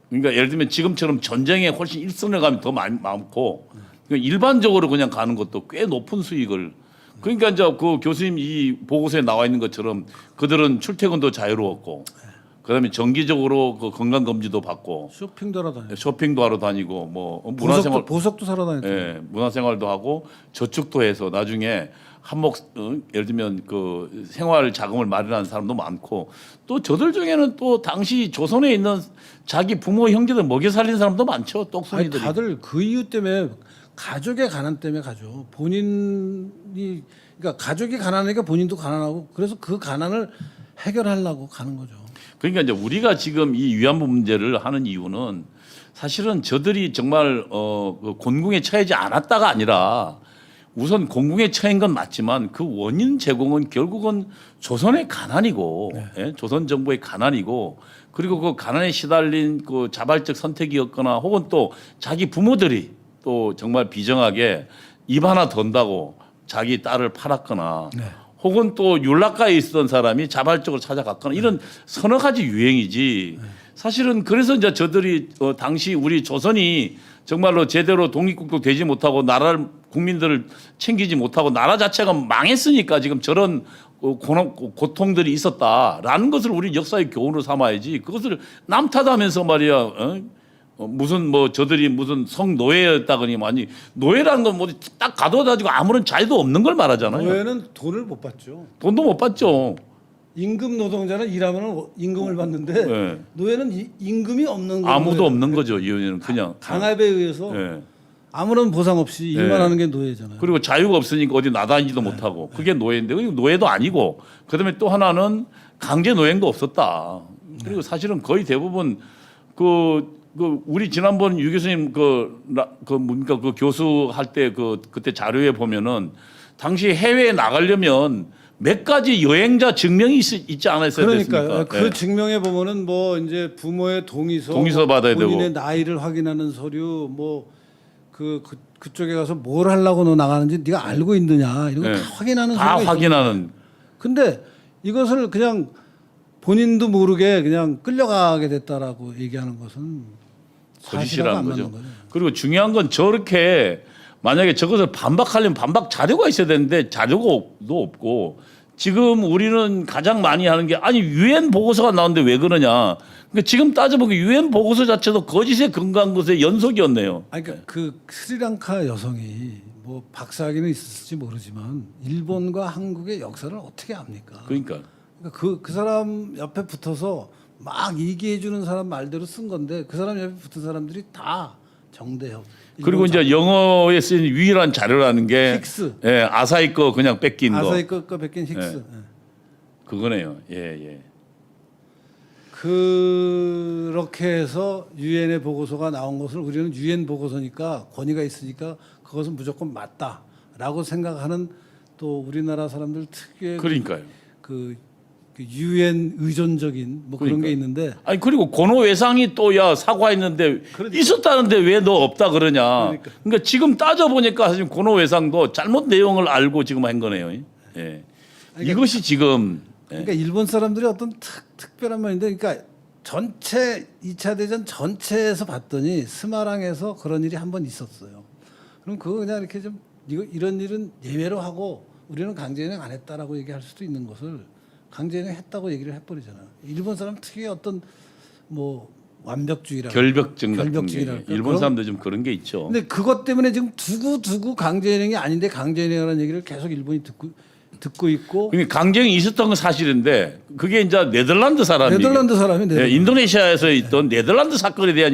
그러니까 예를 들면 지금처럼 전쟁에 훨씬 일선을 가면 더 많고 그러니까 일반적으로 그냥 가는 것도 꽤 높은 수익을 그러니까 이제 그 교수님 이 보고서에 나와 있는 것처럼 그들은 출퇴근도 자유로웠고 그다음에 정기적으로 그 건강 검진도 받고 쇼핑도 하러 다니고. 쇼핑도 하러 다니고 뭐 문화생활 보석도 사러 다녔죠. 예, 문화생활도 하고 저축도 해서 나중에 한몫 예를 들면 그 생활 자금을 마련하는 사람도 많고 또 저들 중에는 또 당시 조선에 있는 자기 부모 형제들 먹여 살린 사람도 많죠. 아니, 똑순이들이. 다들 그 이유 때문에 가족의 가난 때문에 가죠. 본인이 그러니까 가족이 가난하니까 본인도 가난하고 그래서 그 가난을 해결하려고 가는 거죠. 그러니까 이제 우리가 지금 이 위안부 문제를 하는 이유는 사실은 저들이 정말 그 곤궁에 처하지 않았다가 아니라 우선 곤궁에 처한 건 맞지만 그 원인 제공은 결국은 조선의 가난이고 예? 조선 정부의 가난이고 그리고 그 가난에 시달린 그 자발적 선택이었거나 혹은 또 자기 부모들이 또 정말 비정하게 입 하나 던다고 자기 딸을 팔았거나 혹은 또 율락가에 있었던 사람이 자발적으로 찾아갔거나 이런 서너 가지 유행이지. 사실은 그래서 이제 저들이 당시 우리 조선이 정말로 제대로 독립국도 되지 못하고 나라를 국민들을 챙기지 못하고 나라 자체가 망했으니까 지금 저런 고통들이 있었다라는 것을 우리 역사의 교훈으로 삼아야지. 그것을 남 탓하면서 말이야. 무슨 뭐 저들이 무슨 성노예였다거니 아니 노예라는 건 뭐 딱 가둬가지고 아무런 자유도 없는 걸 말하잖아요. 노예는 돈을 못 받죠. 돈도 못 받죠. 임금 노동자는 일하면 임금을 받는데 네. 노예는 임금이 없는 거예요. 아무도 없는 거죠. 이 의원은 그냥. 강압에 의해서 예. 아무런 보상 없이 일만 네. 하는 게 노예잖아요. 그리고 자유가 없으니까 어디 나다니지도 못하고 그게 노예인데 그게 노예도 아니고 그다음에 또 하나는 강제 노예도 없었다. 그리고 사실은 거의 대부분 그 우리 지난번 유 교수님 뭡니까 그 교수 할 때 그때 자료에 보면은 당시 해외에 나가려면 몇 가지 여행자 증명이 있지 않았어야 그러니까요. 됐습니까? 그 예. 증명에 보면은 뭐 이제 부모의 동의서, 동의서 받아야 본인의 되고. 나이를 확인하는 서류, 뭐 그쪽에 가서 뭘 하려고 너 나가는지 네가 알고 있느냐 이런 거 다 예. 확인하는 다 서류가 확인하는. 근데 이것을 그냥 본인도 모르게 그냥 끌려가게 됐다라고 얘기하는 것은 사실하고 거짓이라는 안 거죠. 맞는 거죠. 그리고 중요한 건 저렇게 만약에 저것을 반박하려면 반박 자료가 있어야 되는데 자료도 없고 지금 우리는 가장 많이 하는 게 아니 유엔 보고서가 나오는데 왜 그러냐. 그러니까 지금 따져보면 유엔 보고서 자체도 거짓에 근거한 것의 연속이었네요. 아니 그러니까 그 스리랑카 여성이 뭐 박사학위는 있었을지 모르지만 일본과 한국의 역사를 어떻게 압니까? 그러니까. 그러니까 그 사람 옆에 붙어서 막 얘기해 주는 사람 말대로 쓴 건데 그 사람 옆에 붙은 사람들이 다 정대협. 그리고 이제 영어에 쓰인 유일한 자료라는 게 힉스. 예, 아사히 거 그냥 뺏긴 거. 아사히 거 뺏긴 힉스. 예. 예. 그거네요. 예, 예. 그렇게 해서 유엔의 보고서가 나온 것을 우리는 유엔 보고서니까 권위가 있으니까 그것은 무조건 맞다라고 생각하는 또 우리나라 사람들 특유의 그러니까요. 그 유엔 의존적인 뭐 그런 그러니까. 게 있는데 아니 그리고 고노 외상이 또 야 사과했는데 그러니까. 있었다는데 왜 너 없다 그러냐. 그러니까 지금 따져 보니까 사실 고노 외상도 잘못 내용을 알고 지금 한 거네요. 예. 이것이 지금 그러니까 일본 사람들이 어떤 특별한 말인데 그러니까 전체 2차 대전 전체에서 봤더니 스마랑에서 그런 일이 한 번 있었어요. 그럼 그거 그냥 이렇게 좀 이런 일은 예외로 하고 우리는 강제연행 안 했다라고 얘기할 수도 있는 것을 강제연행 했다고 얘기를 해버리잖아요. 일본 사람 특유의 어떤 뭐 완벽주의라 결벽증 같은 게 결벽증이랄까. 일본 사람들 좀 그런 게 있죠. 근데 그것 때문에 지금 두고 강제연행이 아닌데 강제연행이라는 얘기를 계속 일본이 듣고 있고 그러니까 강제행이 있었던 건 사실인데 그게 이제 네덜란드 사람이 네덜란드 사람이 예, 인도네시아에서 있던 네덜란드 사건에 대한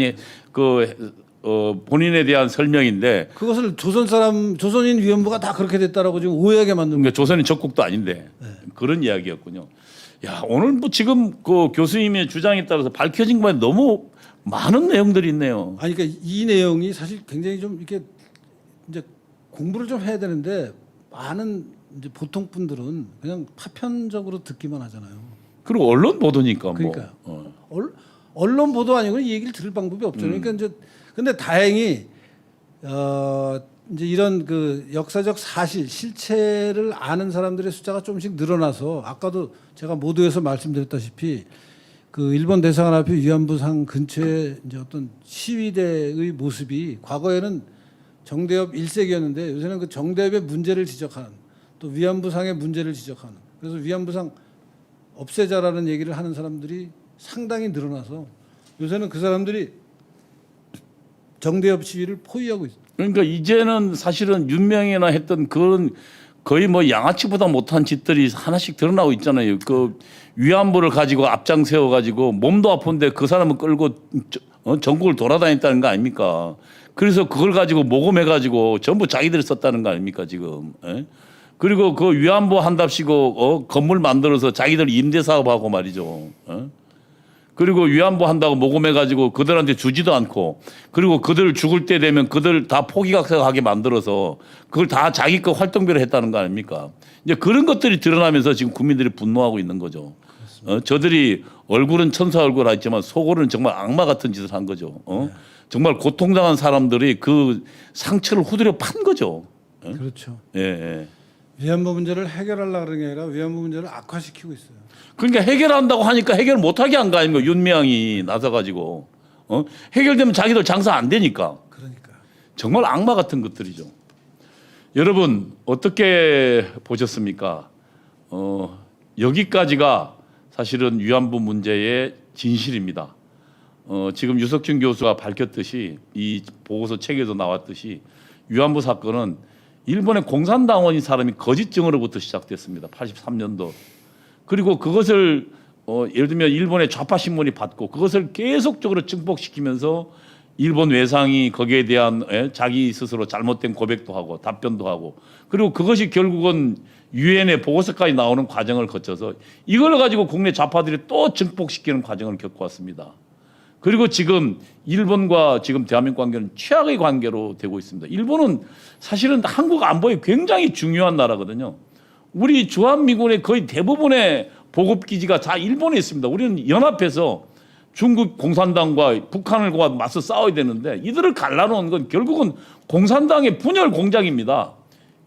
본인에 대한 설명인데 그것을 조선인 위원부가 다 그렇게 됐다라고 지금 오해하게 만든 그러니까 조선이 적국도 아닌데 그런 이야기였군요. 야 오늘 뭐 지금 그 교수님의 주장에 따라서 밝혀진 것만 너무 많은 내용들이 있네요. 아니 그러니까 이 내용이 사실 굉장히 좀 이렇게 이제 공부를 좀 해야 되는데 많은 이제 보통 분들은 그냥 파편적으로 듣기만 하잖아요. 그리고 언론 보도니까 그러니까요. 뭐. 언론 보도 아니고는 이 얘기를 들을 방법이 없죠. 그러니까 이제 근데 다행히 이제 이런 그 역사적 사실 실체를 아는 사람들의 숫자가 조금씩 늘어나서 아까도 제가 모두에서 말씀드렸다시피 그 일본 대사관앞에 위안부상 근처에 이제 어떤 시위대의 모습이 과거에는 정대협 일색이었는데 요새는 그 정대협의 문제를 지적하는 또 위안부상의 문제를 지적하는 그래서 위안부상 없애자라는 얘기를 하는 사람들이 상당히 늘어나서 요새는 그 사람들이 정대협 시위를 포위하고 있어요. 그러니까 이제는 사실은 윤명이나 했던 그런 거의 뭐 양아치보다 못한 짓들이 하나씩 드러나고 있잖아요. 그 위안부를 가지고 앞장 세워 가지고 몸도 아픈데 그 사람을 끌고 전국을 돌아다녔다는 거 아닙니까? 그래서 그걸 가지고 모금해 가지고 전부 자기들이 썼다는 거 아닙니까 지금? 예? 그리고 그 위안부 한답시고 건물 만들어서 자기들 임대 사업하고 말이죠. 그리고 위안부 한다고 모금해 가지고 그들한테 주지도 않고 그리고 그들 죽을 때 되면 그들 다 포기각하게 만들어서 그걸 다 자기 거 활동비로 했다는 거 아닙니까? 이제 그런 것들이 드러나면서 지금 국민들이 분노하고 있는 거죠. 저들이 얼굴은 천사 얼굴 하지만 속으로는 정말 악마 같은 짓을 한 거죠. 정말 고통당한 사람들이 그 상처를 후드려 판 거죠. 그렇죠. 예, 예. 위안부 문제를 해결하려고 그런 게 아니라 위안부 문제를 악화시키고 있어요. 그러니까 해결한다고 하니까 해결 못하게 한 거 아닙니까? 윤미향이 나서가지고 해결되면 자기들 장사 안 되니까. 그러니까. 정말 악마 같은 것들이죠. 여러분 어떻게 보셨습니까? 여기까지가 사실은 위안부 문제의 진실입니다. 지금 유석준 교수가 밝혔듯이 이 보고서 책에도 나왔듯이 위안부 사건은 일본의 공산당원인 사람이 거짓 증언으로부터 시작됐습니다. 83년도. 그리고 그것을 예를 들면 일본의 좌파 신문이 받고 그것을 계속적으로 증폭시키면서 일본 외상이 거기에 대한 자기 스스로 잘못된 고백도 하고 답변도 하고 그리고 그것이 결국은 유엔의 보고서까지 나오는 과정을 거쳐서 이걸 가지고 국내 좌파들이 또 증폭시키는 과정을 겪어왔습니다. 그리고 지금 일본과 지금 대한민국 관계는 최악의 관계로 되고 있습니다. 일본은 사실은 한국 안보에 굉장히 중요한 나라거든요. 우리 주한미군의 거의 대부분의 보급기지가 다 일본에 있습니다. 우리는 연합해서 중국 공산당과 북한과 맞서 싸워야 되는데 이들을 갈라놓은 건 결국은 공산당의 분열 공작입니다.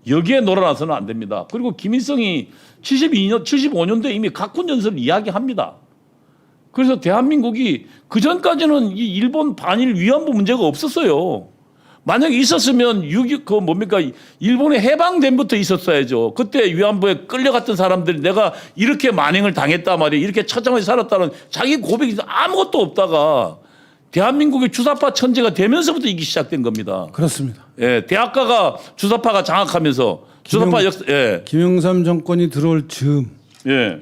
여기에 놀아나서는 안 됩니다. 그리고 김일성이 75년도에 이미 각군 연설을 이야기합니다. 그래서 대한민국이 그 전까지는 이 일본 반일 위안부 문제가 없었어요. 만약에 있었으면 일본의 해방된부터 있었어야죠. 그때 위안부에 끌려갔던 사람들이 내가 이렇게 만행을 당했단 말이에요. 이렇게 처참하게 살았다는 자기 고백이 아무것도 없다가 대한민국의 주사파 천재가 되면서부터 이기 시작된 겁니다. 그렇습니다. 예, 대학가가 주사파가 장악하면서 주사파 역사, 예, 김영삼 정권이 들어올 즈음 예.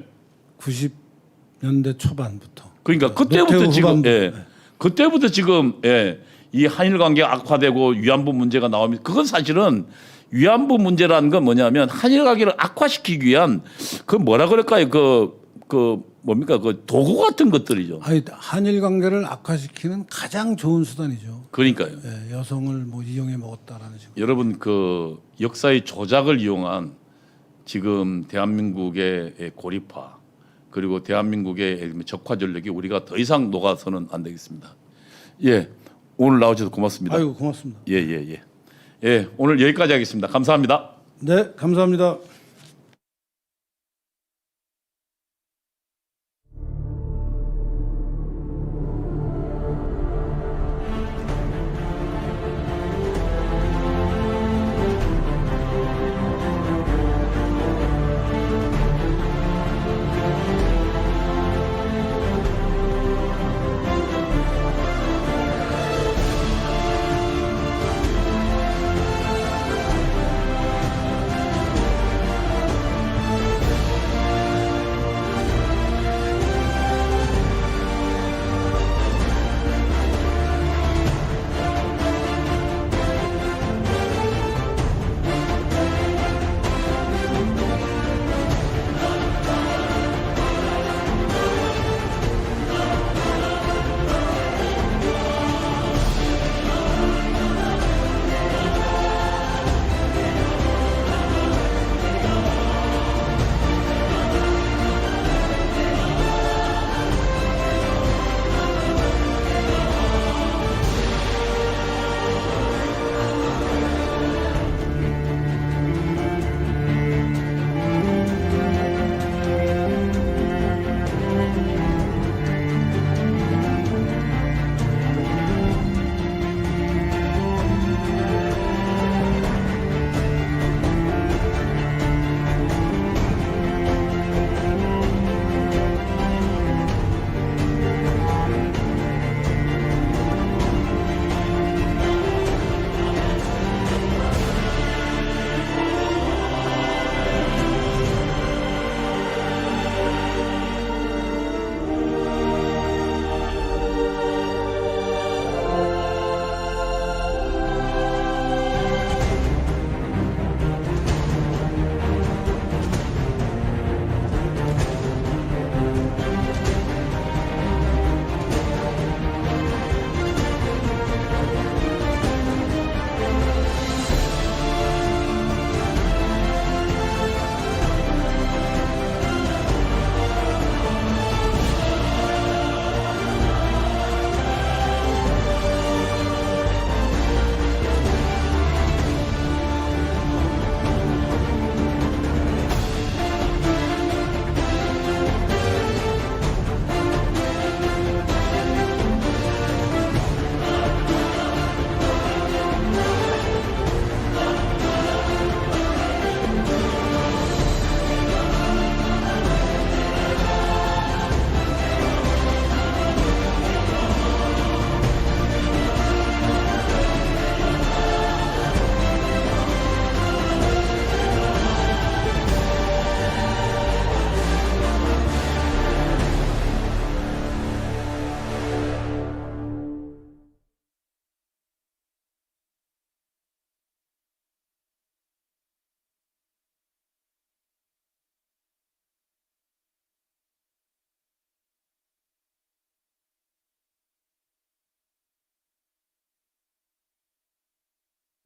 90년대 초반부터. 그러니까 그때부터 노태우 지금, 후반부. 예, 그때부터 지금, 예, 이 한일 관계가 악화되고 위안부 문제가 나오면 그건 사실은 위안부 문제라는 건 뭐냐면 한일 관계를 악화시키기 위한 그 뭐라 그럴까요? 그 도구 같은 것들이죠. 아니, 한일 관계를 악화시키는 가장 좋은 수단이죠. 그러니까요. 예, 여성을 뭐 이용해 먹었다라는 식으로. 여러분 그 역사의 조작을 이용한 지금 대한민국의 고립화 그리고 대한민국의 적화 전력이 우리가 더 이상 녹아서는 안 되겠습니다. 예, 오늘 나와주셔서 고맙습니다. 아이고 고맙습니다. 예, 오늘 여기까지 하겠습니다. 감사합니다. 네, 감사합니다.